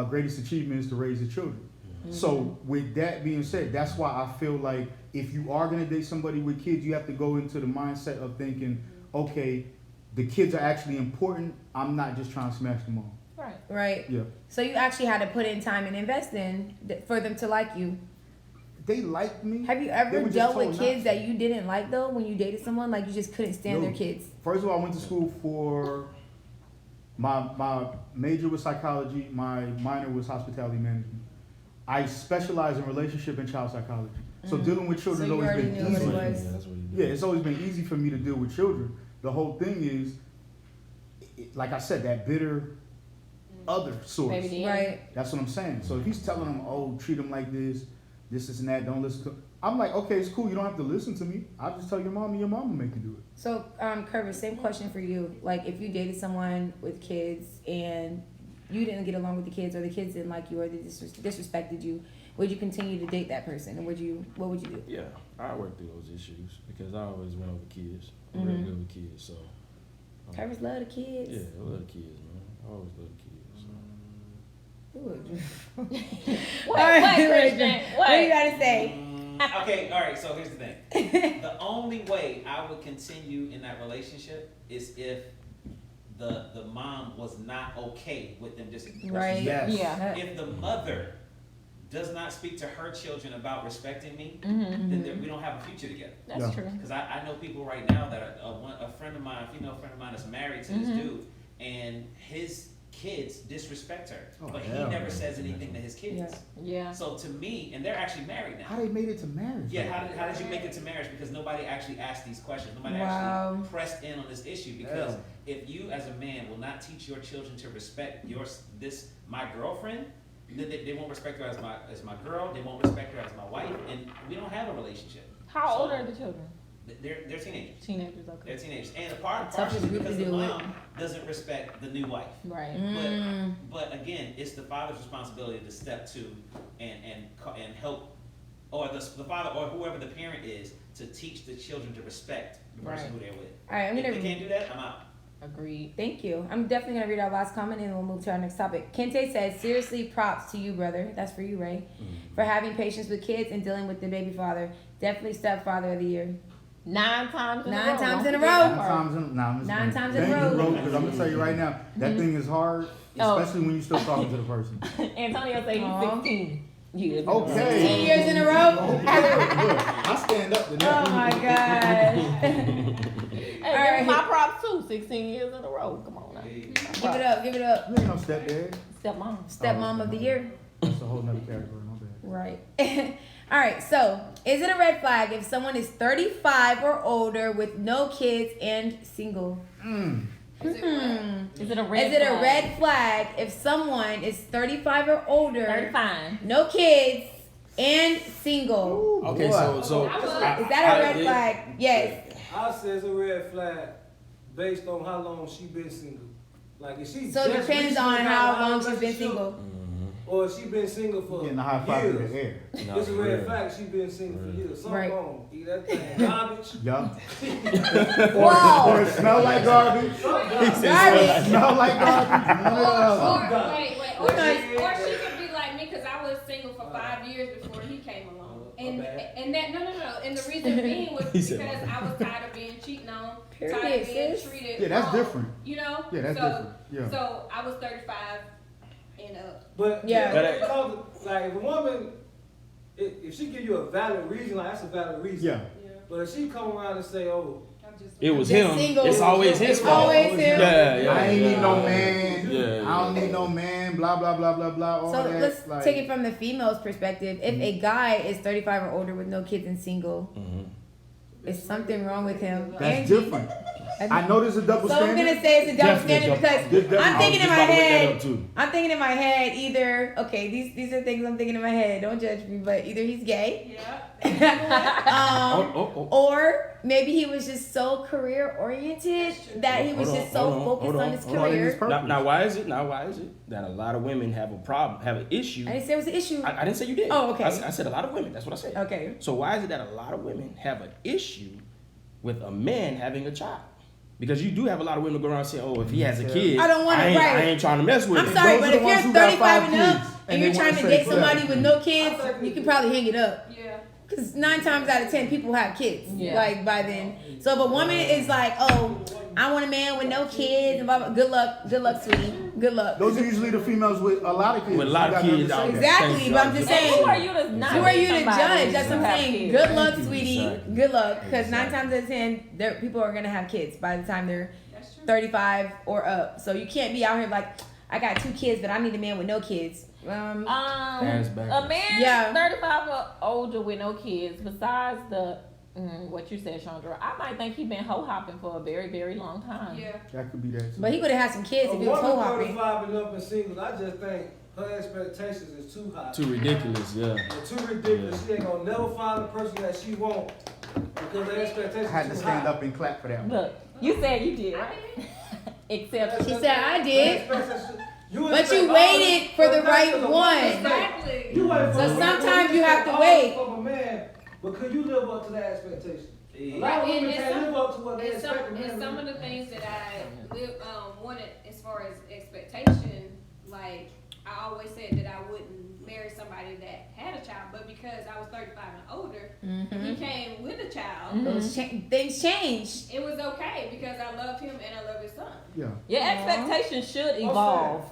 greatest achievement is to raise the children. Mm-hmm. So with that being said, that's why I feel like if you are going to date somebody with kids, you have to go into the mindset of thinking, okay, the kids are actually important. I'm not just trying to smash them all. Right. Right. Yeah. So you actually had to put in time and invest in for them to like you. They liked me. Have you They ever were just dealt told with not kids to. that you didn't like though when you dated someone? Like you just couldn't stand No. their kids? First of all, I went to school for my major was psychology, my minor was hospitality management. I specialize in relationship and child psychology. So dealing with So children you has always already been knew what easy. it was. Yeah, that's what he did. Yeah, it's always been easy for me to deal with children. The whole thing is, like I said, that bitter other source. Baby daddy. Right. That's what I'm saying. So if he's telling them, oh, treat them like this and that, don't listen to. I'm like, okay, it's cool. You don't have to listen to me. I'll just tell your mom and your mom will make you do it. So, Curvis, same question for you. Like, if you dated someone with kids and you didn't get along with the kids, or the kids didn't like you, or they disrespected you, would you continue to date that person, and what would you do? Yeah, I worked through those issues because I always went over kids. I'm real good with kids, so. Curvis love the kids. Yeah, I love the kids, man. I always love the kids. So. What Christian? What you What? gotta say? Okay, all right. So here's the thing: the only way I would continue in that relationship is if the mom was not okay with them disrespecting. Right. Yes. Yeah. If the mother does not speak to her children about respecting me, Mm-hmm. then we don't have a future together. That's Yeah. true. Because I know people right now that a friend of mine, a female friend of mine, is married to this dude, and his kids disrespect her, Oh, but he hell never no. says anything to his kids. Yeah. Yeah. So to me, and they're actually married now. How they made it to marriage? Yeah, how did you make it to marriage? Because nobody actually asked these questions. Nobody Wow. actually pressed in on this issue. Because Yeah. if you, as a man, will not teach your children to respect my girlfriend, then they won't respect her as my girl. They won't respect her as my wife, and we don't have a relationship. How old So- are the children? They're teenagers. Teenagers, okay. They're teenagers, and part Toughest partially group to because the deal with. mom doesn't respect the new wife. Right. But again, it's the father's responsibility to step to and help, or the father or whoever the parent is, to teach the children to respect the person Right. who they're with. All right, I'm If gonna they can't do that, I'm out. Agreed. Thank you. I'm definitely gonna read our last comment and we'll move to our next topic. Kente says, seriously, props to you, brother. That's for you, Ray. For having patience with kids and dealing with the baby father. Definitely stepfather of the year. 9 times in a row. 9 times Don't in a forget row. that part. Nine times in a row. Because I'm gonna tell you right now, that thing is hard, Oh. especially when you're still talking to the person. Antonio said Aw. he's 16 years. Okay. 10 years in a row? Look, I stand up to that. Oh my god. Hey, All right. my props too. 16 years in a row. Come on now. Give it up, give it up. You ain't no stepdad. Stepmom. Stepmom of the year. That's a whole nother category, my bad. Right. All right, so is it a red flag if someone is 35 or older with no kids and single? Is it a red Is it a flag? red flag if someone is 35 or older, 35. no kids, and single? Okay, Boy. so Is that a red flag? Yes. I say it's a red flag based on how long she been single. Like if she So it just depends recently on got how out of long a she's been relationship, single. or if she been single for Getting the high five in years. the air. It's a red flag. She been single for years. Something Right. wrong. Eat that thing. Garbage. Yup. Whoa. Or it smell like garbage. Garbage. Smell like garbage. None of the other. Or she could be like me because I was single for 5 years before he came along. And that no. And the reason being was He because said, I was tired of being cheated on, Period, tired of being sis. treated Yeah, that's wrong, different. You know? Yeah, that's different. Yeah. So I was 35 and up. But Yeah. like if a woman, if she give you a valid reason, like that's a valid reason. Yeah. But if she come around and say, "Oh, I'm just it was Just him. single. It's always his It's fault. always him. Yeah. I ain't need no man. Yeah. I don't need no man. Blah blah blah blah blah. All So that. let's like, take it from the female's perspective. If a guy is 35 or older with no kids and single, is something wrong with him? That's Angie? different. I know there's a double So I'm standard. gonna say it's a double Definitely standard double- because Definitely. I'm thinking in my I was just about to bring that head. up, too. I'm thinking in my head either these are things I'm thinking in my head. Don't judge me, but either he's gay, or maybe he was just so career oriented that he was Hold on, just so hold on, focused hold on on, his hold on. career. Now, why is it that a lot of women have a problem, have an issue? I didn't say it was an issue. I didn't say you did. Oh, okay. I said a lot of women. That's what I said. Okay. So why is it that a lot of women have an issue with a man having a child? Because you do have a lot of women go around and say, "Oh, if he has a kid, I don't want it, ain't, right. I ain't trying to mess with I'm him." sorry, Those but are the if ones you're who got 35 and 5 up kids, and and you're they trying wanna to say date somebody forever. with no kids, you can probably hang it up. Yeah. Because 9 times out of 10 people have kids, Yeah. like by then. So if a woman is like, "Oh, I want a man with no kids," and blah, blah, good luck, sweetie, good luck. Those are usually the females with a lot of kids. With a lot You of gotta kids out understand there. that. Exactly, Thank you. but I'm just And saying. Who are you to not Who are you to date somebody judge? That's what I'm who have saying. kids? Good luck, Thank you. sweetie. Exactly. Good luck, because 9 Exactly. times out of 10, people are gonna have kids by the time they're That's true. 35 or up. So you can't be out here like, "I got 2 kids, but I need a man with no kids." That's backwards. A man Yeah. 35 or older with no kids, besides the what you said, Chandra, I might think he been hoe hopping for a very, very long time. Yeah. That could be that too. But he would have had some kids a if he was hoe woman hopping. 35 and up and single, I just think her expectations is too high. Too ridiculous, yeah. They're too ridiculous. She ain't gonna never find the person that she want because her expectations I had to too stand high. up and clap for that one. Look, you said you did, right? Except She said, "I did." You But expect you all waited this- for the but that's right the one. Exactly. You wait for So the sometimes right one. you have to expect wait. all from a man, but could you live up to that expectation? A lot of Right, women and can't some- live up to what they And some, expect. and some of the things that I wanted as far as expectation, like I always said that I wouldn't marry somebody that had a child, but because I was 35 and older, and he came with a child, Things change. it was okay because I loved him and I love his son. Yeah. your expectations should evolve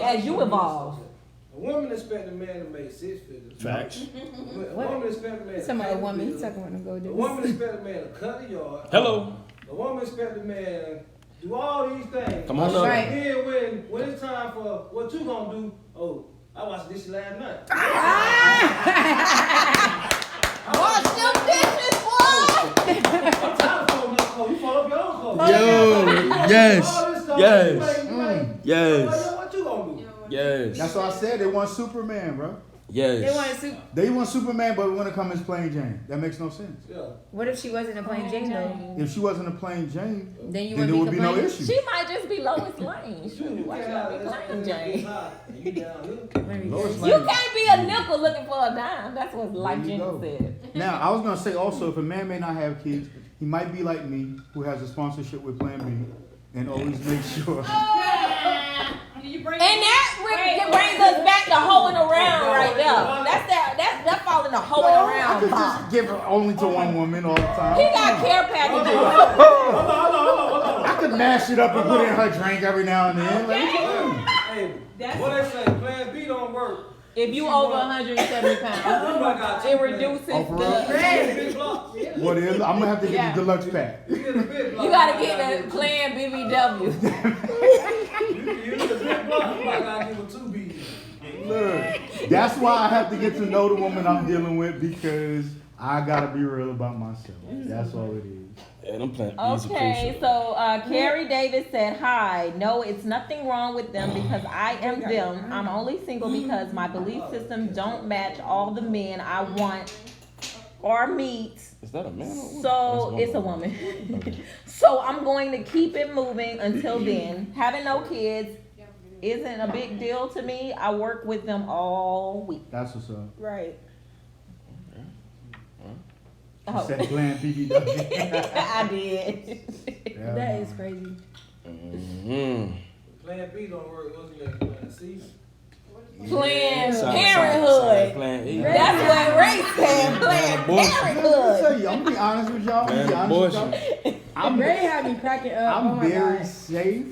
as you evolve. A woman expect a man to make 6 figures. Facts. A woman expect a man to Some pay other the woman. He's bills. talking about them A gold woman diggs. expect a man to cut the yard. Hello. A woman expect a man do all these things. Come on up. Right. Then when it's time for what you gonna do, oh, I watched this last night. Wash them dishes, boy! I'm tired of folding this clothes. You fold up your own clothes. Yo, yes, All this stuff, yes, you like, yes, what you gonna do? yes, That's what I said. They want Superman, bro. They yes. wanted to. They want Superman, but when it comes to plain Jane, that makes no sense. Yeah. What if she wasn't a plain Jane though? If she wasn't a plain Jane, Then you then there wouldn't would be be no complaining. issue. She might just be Lois Lane. You Shoot, why can't should I have be this playing thing Jane? high, and you down here. Maybe Lois not. You Lane- can't be a nickel looking for a dime. That's what like There you Jenny go. said. Now, I was gonna say also, if a man may not have kids, he might be like me, who has a sponsorship with Plan B, and always make sure. You bring And that brings us back to hoeing around right there. That fall in the hoeing I around could part. just give it only to one woman all the time. He got care packages. Hold on. I could mash it up and put it in her drink every now and then. Like, Hey, what they say, Plan B don't work. If you over 170 pounds, You might got it two reduces Oh, for real? the. big blocks. You what is? I'm gonna have to get Yeah. the deluxe pack. get a big block. You gotta get the Plan BBW. You need a big block. You might gotta give her 2 B's. Look, that's why I have to get to know the woman I'm dealing with, because I gotta be real about myself. That's all it is. And I'm playing easy Okay, so Carrie Davis said, "Hi, no, it's nothing wrong with them because I am them. I'm only single because my belief system don't match all the men I want or meet. Is that a man or a woman? So it's a woman. So I'm going to keep it moving until then. Having no kids isn't a big deal to me. I work with them all week." That's what's up. Right. You said playing BBW. I did. Yeah, That man. is crazy. Mm-hmm. Plan B don't work. What's the plan C? Planned Sorry, Parenthood. Plan A. That's what Ray said. Planned Let me Parenthood. tell you, I'm gonna be honest with y'all. I'm gonna be honest with y'all. I'm, Ray had me cracking up. I'm Oh my very God. safe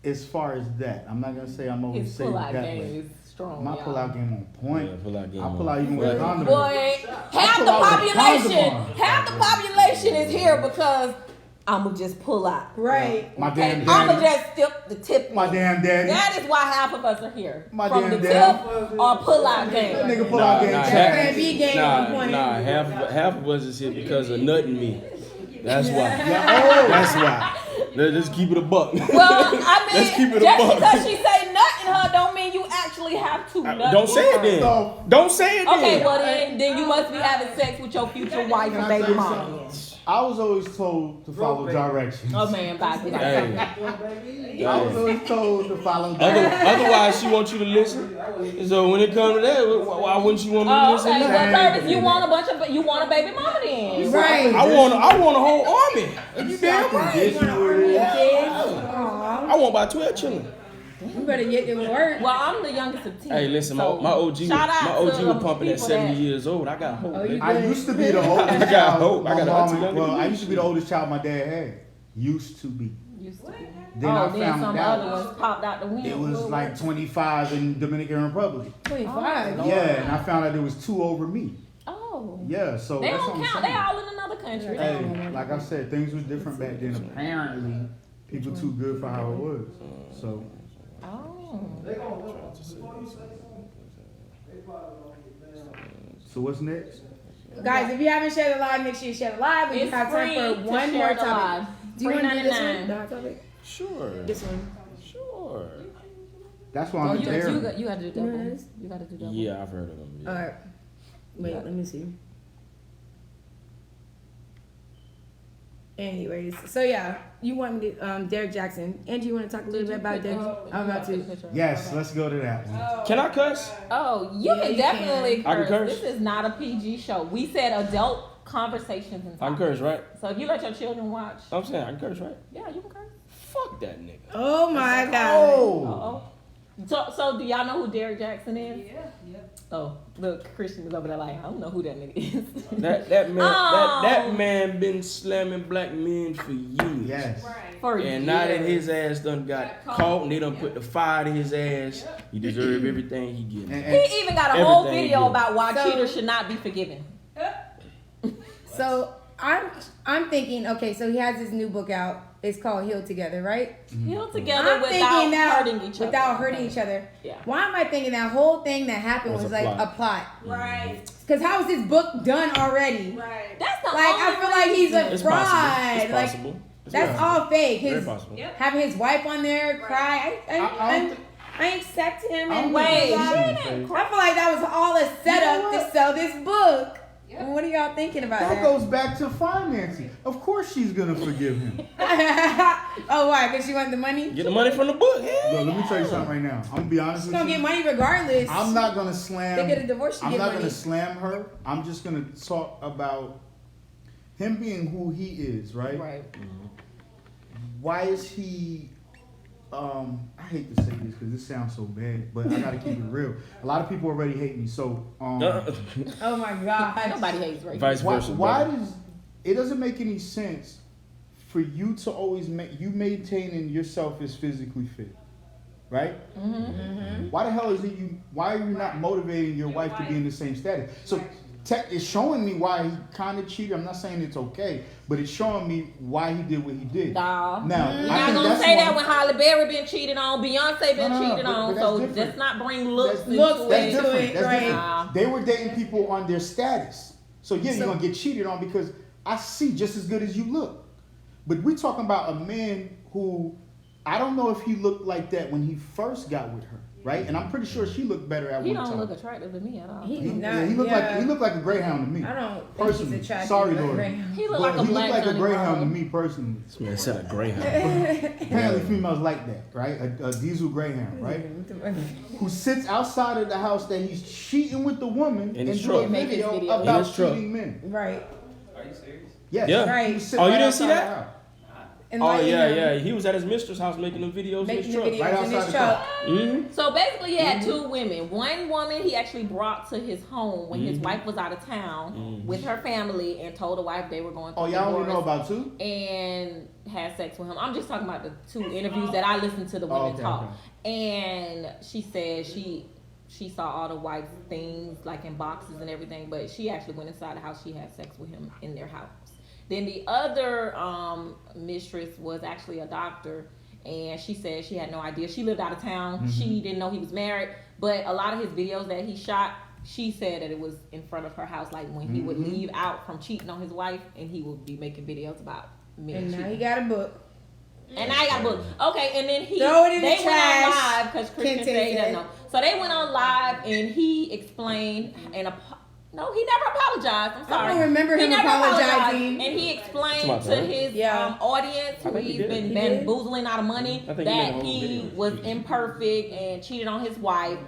as far as that. I'm not gonna say I'm always His safe pull-out that game way. is strong. My y'all. pull-out game on point. Yeah, pull out game I on. pull out even with a Right. condom. Boy, half pull the out with population, condom. half the population is here because I'ma just pull out. Right. My damn I'ma daddy. just tip the tip. My damn daddy. That is why half of us are here. My From damn the daddy. tip or pull out That game. nigga pull out game. Nah, That check. Plan B game on point. Nah, half of us is here because of nutting me. That's why. Yeah, oh. That's why. Let's keep it a buck. Well, I mean, Let's keep it a just buck. because she say nut in her don't mean you actually have to nut Don't in say it her. then. No. Don't say it then. Okay, well then you must be having sex with your future wife Can and I baby tell you mama. something? I was always told to follow directions. Oh man, bye. Hey. I was always told to follow Other, directions. otherwise, she wants you to listen. So when it comes to that, why wouldn't she want me to Oh, listen? okay. to Well, that? Curvis, you want a baby mama then? Right. I want a whole army. You damn right. You want an army of kids? Aw. I want about 12 children. You better get to work. Well, I'm the youngest of 10. Hey, listen, so my OG, shout out was to pumping at people 70 that- years old. I got hope. Oh, you nigga. I used to be the oldest I got child. hope. I my got mom- auntie younger well, than I you. used to be the oldest child my dad had. Used to be. Used to be. Then I then found some out other ones popped out the window. it was like 25 in Dominican Republic. 25. Yeah, and I found out there was 2 over me. Oh. Yeah, so They that's don't what I'm count. They saying. all in another country. Hey, like I said, things was different back then. Apparently, people too good for how it was. So Oh. So what's next? Guys, if you haven't shared a live, make sure you share a live. We It's have free time for to one share more the topic. live. Do you want to do this one? $3.99. The hot topic? Sure. This one. Sure. That's why Oh, I'm you there. got to do double. Yes. You got to do double. Yeah, I've heard of them. Yeah. All right. Wait, let me see. Anyways, so yeah, you want me to Derek Jackson. Angie, you want to talk a little bit about Derek? I'm about to. Yes, let's go to that one. Can I cuss? Oh, you Yeah, can you definitely can. I can curse. curse? This is not a PG show. We said adult conversations and I can topics. curse, right? So if you let your children watch, I'm saying I can curse, right? yeah, you can curse. Fuck that nigga. Oh my God. Oh, Uh-oh. So do y'all know who Derek Jackson is? Yeah. Oh, look, Christian is over there like, I don't know who that nigga is. That man Oh. that man been slamming black men for years. yes. Right. For And now that years. his ass done got caught and they done put the fire to his ass, he deserve everything he And, getting. and He even got a whole Everything video good. about why So- cheaters should not be forgiven. So I'm thinking. Okay, so he has his new book out. It's called Heal Together, right? Heal together I'm without thinking that hurting each other. without hurting each other. Yeah. Why am I thinking that whole thing that happened Was was a like plot. a plot? Right. Because how is this book done already? Right. That's the Like I only feel like he's a It's fraud. possible. It's Like possible. It's that's possible. all fake. Very His possible. Yep. having his wife on there cry. I accept him I and don't Wait, think she it's didn't fake. I feel like that was all a setup You know to sell this book. Yep. And what are y'all thinking about That that? goes back to financing. Of course she's gonna forgive him. Oh, why? Because she wanted the money? Get the money from the book. Yeah. Yo, let me tell you something right now. I'm gonna be honest She's with gonna you. get money regardless. I'm not gonna They slam. get a divorce, she I'm get not money. gonna slam her. I'm just gonna talk about him being who he is, right? Right. Why is he? I hate to say this because this sounds so bad, but I gotta keep it real. A lot of people already hate me, so Oh my God. Nobody hates rape. Vice why, versa. why brother. does it doesn't make any sense for you to always you maintaining yourself as physically fit, right? Mm-hmm. Why the hell is it you? Why are you not motivating your wife to be in the same status? So it's showing me why he kind of cheated. I'm not saying it's okay, but it's showing me why he did what he did. Nah. Now, You're I not think gonna that's say one- that when Halle Berry been cheated on, Beyonce been cheated but on, that's so different. let's not bring looks That's into looks That's it. into different. it, That's right. different. Nah. They were dating people on their status. So yeah, you're gonna get cheated on because I see just as good as you look. But we're talking about a man who I don't know if he looked like that when he first got with her, right? And I'm pretty sure she looked better at He one don't time. look attractive to me at all. He's He, not. yeah, he looked yeah. like a greyhound to me. I don't think Personally. he's attractive. Sorry, but Lord. greyhound. He look But like a he black looked like a Johnny greyhound to Bravo. me personally. This man said a greyhound. Apparently females like that, right? A diesel greyhound, right? Who sits outside of the house that he's cheating with the woman In and his do truck. a Make his video video. In about his truck. cheating men. Right. Are you serious? Yes. Yeah. Right. He was sitting Oh, you right didn't see outside that? the house. And Oh letting yeah, him yeah. He was at his mistress' house making the videos in Making his the truck. videos Right in his outside the truck. Mm-hmm. So basically, he had two women. One woman he actually brought to his home when his Mhm. wife was out of town Mhm. with her family and told the wife they were going through Oh, y'all only know divorce about two? and had sex with him. I'm just talking about the two interviews that I listened to the women okay, talk. And she said she saw all the wife's things like in boxes and everything, but she actually went inside the house. She had sex with him in their house. Then the other mistress was actually a doctor, and she said she had no idea. She lived out of town. Mm-hmm. She didn't know he was married, but a lot of his videos that he shot, she said that it was in front of her house, like when he would Mhm. leave out from cheating on his wife, and he would be making videos about men And now cheating. he got a book. And I got booked. Okay, and then Throw it in the they went trash. on live because Christian Kente said he doesn't said. know. So they went on live and he explained and no, he never apologized. I'm sorry. I don't remember He him never apologizing. And he explained Somebody to told his Yeah. audience I who think he he's did. been He did? bamboozling out of money I think he made a that whole he video. was imperfect and cheated on his wife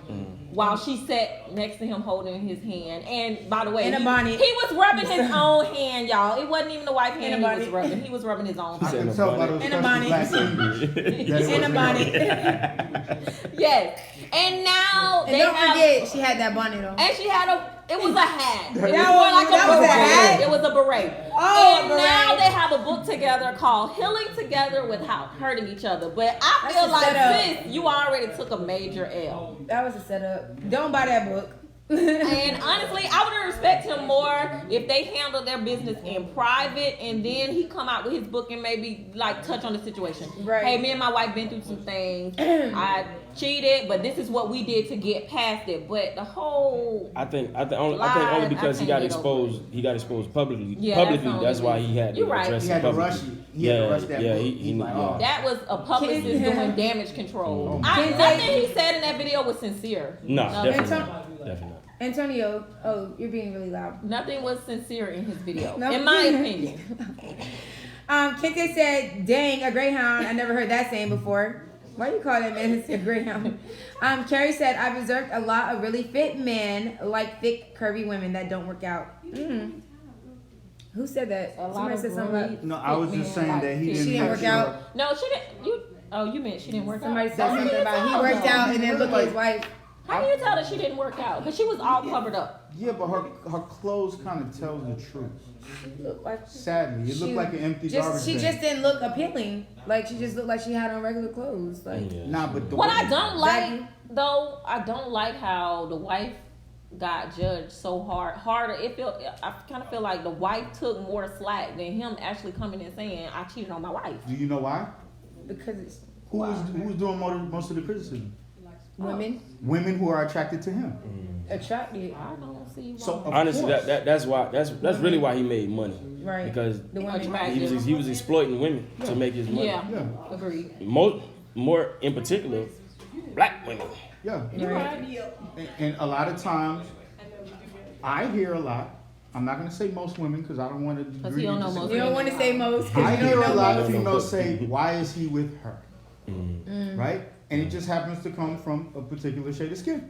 while she sat next to him holding his hand. And by the way, In a bonnet. he was rubbing his own hand, y'all. It wasn't even the wife In hand a he was bonnet. rubbing. He was rubbing his own I said hand. could no tell by bonnet. those In a special bonnet. black fingers that it In a wasn't bonnet. Yes. And now And they don't have, forget, she had that bonnet on. and she had it was a hat. It was That more was- like that was a beret. hat? It was a beret. Oh, And beret. now they have a book together called Healing Together Without Hurting Each Other. But I That's feel a like setup. sis, you already took a major L. That was a setup. Don't buy that book. And honestly, I would respect him more if they handled their business in private and then he come out with his book and maybe like touch on the situation. Right. Hey, me and my wife been through some things. I cheated, but this is what we did to get past it. But the whole I think only Lies, because I he got can't get over exposed. He got exposed publicly. Yeah, Publicly, that's that's the why only he had to You're right. address He it had to publicly. rush it. He had to rush that yeah, book. he He's like, yeah. oh. that was a publicist Can- doing damage control. Can Nothing they- he said in that video was sincere. No, Nothing. definitely Anton- not. Definitely not. Antonio, oh, you're being really loud. Nothing was sincere in his video, No. in my opinion. Kente said, dang, a greyhound. I never heard that saying before. Why do you call that man a greyhound? Carrie said, I've observed a lot of really fit men like thick, curvy women that don't work out. Mm. Who said that? A lot Somebody of said something about. really No, I was fit just men saying like that he fit. didn't She didn't work have out. No, she didn't. You meant she didn't work Somebody out. said How something can you about he tell, worked though? out and then looked at his wife. How do you tell that she didn't work out? Because she was all covered up. Yeah, but her clothes kind of tells the truth. Looked like Sadly, it looked like an empty garbage She bin. just didn't look appealing. Like she just looked like she had on regular clothes. Like Yeah. Nah, but the What way- I don't like, Exactly. though, I don't like how the wife got judged so harder. I kind of feel like the wife took more slack than him actually coming and saying, I cheated on my wife. Do you know why? because it's Who was doing most of the criticism? women Women who are attracted to him. attracted. I don't see why. So of Honestly, course. that's why that's really why he made money, Right. because The women. Attractive. he was exploiting women to make his money. Yeah, Yeah, agreed. More in particular, black women. yeah. You're Right. right. And a lot of times, I hear a lot. I'm not gonna say most women because I don't want to. Because he don't know most You don't want to say most. 'cause I you hear don't a know lot most. of females say, "Why is he with her?" Mm. Right? And it just happens to come from a particular shade of skin.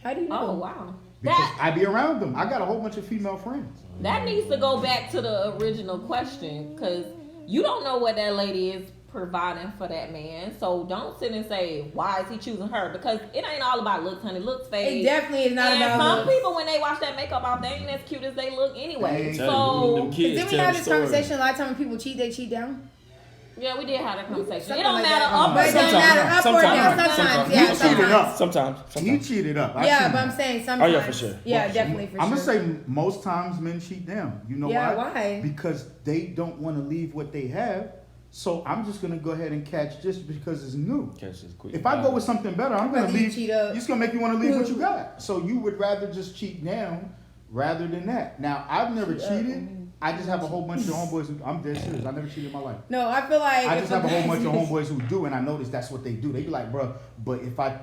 How do you know? Oh, wow. Because That I be around them. I got a whole bunch of female friends. that needs to go back to the original question, because you don't know what that lady is providing for that man. So don't sit and say, why is he choosing her? Because it ain't all about looks, honey. Looks fade. It definitely is not and about some looks. people, when they wash that makeup off, they ain't as cute as they look anyway. Hey. Tell you, them So kids Didn't we tell have the this story. conversation a lot of times when people cheat, they cheat down? Yeah, we did have that conversation. Something It don't like matter that. up or But it don't down. matter up or down. Sometimes, yeah, You cheated up. Sometimes. You cheated up. Yeah, but I'm saying sometimes. Oh, yeah, for sure. Yeah, definitely for I'm sure. gonna say most times men cheat down. You know Yeah, why? why? Because they don't want to leave what they have. So I'm just gonna go ahead and catch just because it's new. Catch this quick. If I go with something better, I'm gonna Rather you leave. cheat up. It's gonna make you want to leave what you got. So you would rather just cheat down rather than that. Now I've never Cheat up, cheated. I just have a whole bunch of homeboys. I'm dead serious. I never cheated in my life. No, I feel like I if just have a whole bunch of guy- homeboys who do, and I notice that's what they do. They be like, bro, but if I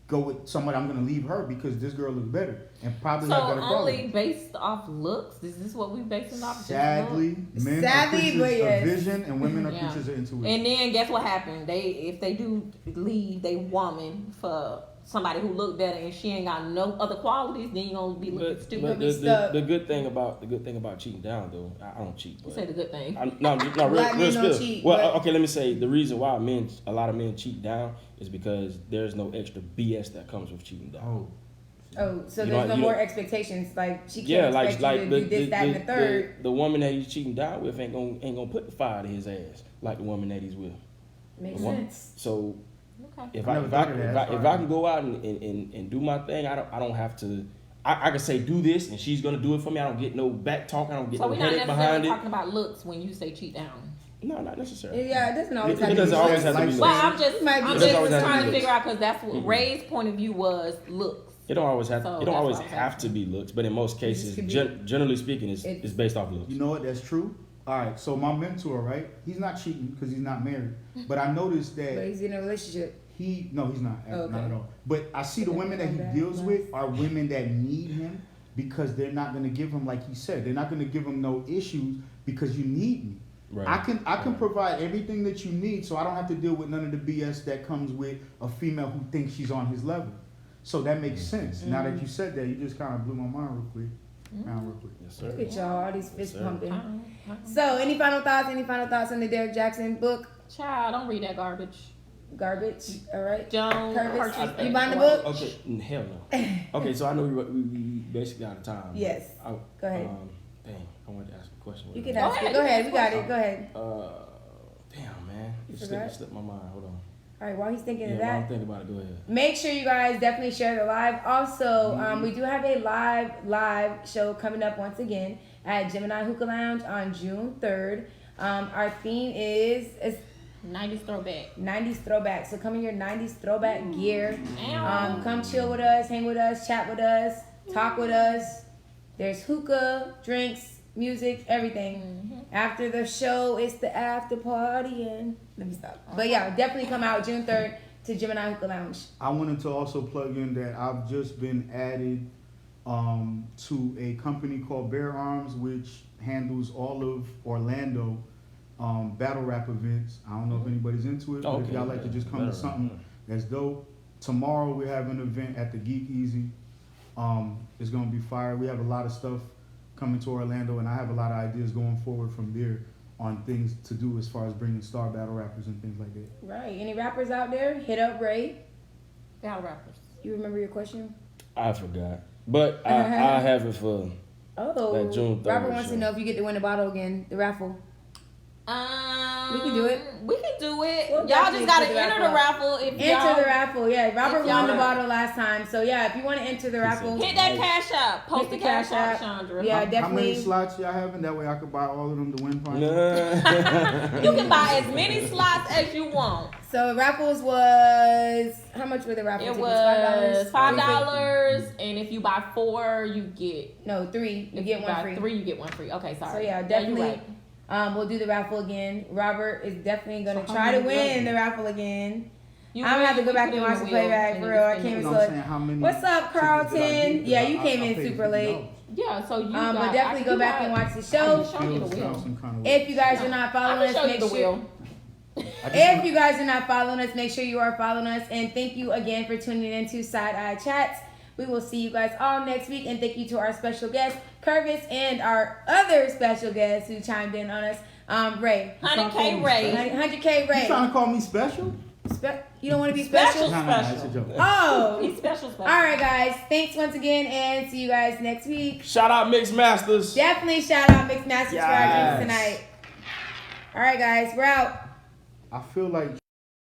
go with someone, I'm gonna leave her because this girl looks better and probably So have better only quality. based off looks? Is this what we basing off? just Sadly, men Sadly, are creatures but yes. of vision and women are Yeah. creatures of intuition. And then guess what happened? If they do leave they woman for somebody who look better and she ain't got no other qualities, then you gonna be looking But stupid. the good thing about cheating down though, I don't cheat. You But say the good thing. no, real Black men don't spill. cheat, Well, but- okay, let me say the reason why a lot of men cheat down is because there's no extra BS that comes with cheating down. Oh, Oh, so You there's know- no you more know- expectations. Like she can't Yeah, expect you to do this, that, and the third. the woman that he's cheating down with ain't gonna put the fire to his ass like the woman that he's with. Makes The woman- sense. So Okay. if I I never if thought I, of that. if I, That's if fine. I can go out and do my thing, I don't have to. I can say do this and she's gonna do it for me. I don't get no back talk. I don't get So no we're not headache necessarily behind it. talking about looks when you say cheat down. No, not necessarily. Yeah, it doesn't always It have to doesn't be always looks. have to be Well, looks. Well, I'm just, Might be I'm It doesn't always just have to trying be to looks. figure out because that's what Mhm. Ray's point of view was looks. It don't always have. So It don't that's always what I'm have to be looks, but in most cases, could be- generally speaking, it's It's- based off looks. you know what? That's true. All right. So my mentor, right? He's not cheating because he's not married. But I noticed But that he's in a relationship. he's not. Oh, okay. Not at all. But I see the women that he deals with are women that need him because they're not going to give him, like he said, they're not going to give him no issues because you need me. Right. I can provide everything that you need, so I don't have to deal with none of the BS that comes with a female who thinks she's on his level. So that makes sense. Now that you said that, you just kind of blew my mind real quick. Real quick. Yes, sir. Look at y'all, all these fists Yes, sir. pumping. So, any final thoughts? Any final thoughts on the Derek Jackson book? Child, don't read that garbage. Garbage. All right. Don't Curvis, purchase you that. buying the book? Okay, hell no. Okay, so I know we basically out of time. but Yes. Go ahead. Dang, I wanted to ask a question. You can Go ask ahead, it. Go you ahead. can We got ask it. Go ahead. Damn, man, You it forgot? slipped my mind. Hold on. All right. While he's thinking of Yeah, while I'm that, thinking about it, go ahead. make sure you guys definitely share the live. Also, we do have a live show coming up once again at Gemini Hookah Lounge on June 3rd. Our theme is 90s throwback. 90s throwback. So come in your 90s throwback gear. Ow. Come chill with us, hang with us, chat with us, talk with us. There's hookah, drinks, music, everything. After the show, it's the after party, and let me stop. But yeah, definitely come out June 3rd to Gemini Hookah Lounge. I wanted to also plug in that I've just been added to a company called Bear Arms, which handles all of Orlando battle rap events. I don't know if anybody's into it, but if Okay, y'all like to just come to battle rap, something that's dope. Tomorrow we have an event at the Geek Easy. It's gonna be fire. We have a lot of stuff coming to Orlando, and I have a lot of ideas going forward from there on things to do as far as bringing star battle rappers and things like that. Right. Any rappers out there? Hit up Ray. Battle rappers. You remember your question? I forgot, but I have it for. Oh, That June 3rd Robert wants to show. know if you get to win the bottle again, the raffle. We can do it. We can do it. We'll Y'all definitely just gotta put the enter the raffle. If Enter y'all the raffle, yeah. Robert if won the y'all- bottle last time, so yeah. If you want to enter the raffle, hit that cash app. Post the cash app, Chandra. Yeah, How many definitely. slots y'all having? That way I could buy all of them to win finals. Nah. You can buy as many slots as you want. So raffles was how much were the raffle It tickets? was $5. $5, and if you buy 4, you get. No, 3. You If get you one buy free. 3, you get one free. Okay, sorry. So yeah, you definitely. right. We'll do the raffle again. Robert is definitely gonna So how try to many win raffles? the raffle again. You I'm gonna have to really go back put and it in watch the wheel playback and for then real. I spin can't it. even No, look. I'm saying how many What's up, tickets did I Carlton? get? Yeah, you I came in paid super late. Yeah, so you But got, definitely go back and watch the show. Show me the wheel. If you guys are not I following can us, show you make the sure. wheel. If you guys are not following us, make sure you are following us. And thank you again for tuning in to Side Eye Chats. We will see you guys all next week. And thank you to our special guest, Curvis, and our other special guest who chimed in on us, Ray. 100K Ray. 100K You Ray. trying to call me special? You don't want to be special? Special. Nah, it's a joke. Oh. He's special. All right, guys. Thanks once again, and see you guys next week. Shout out Mixed Masters. Definitely shout out Mixed Masters for our Yes. drinks tonight. All right, guys. We're out. I feel like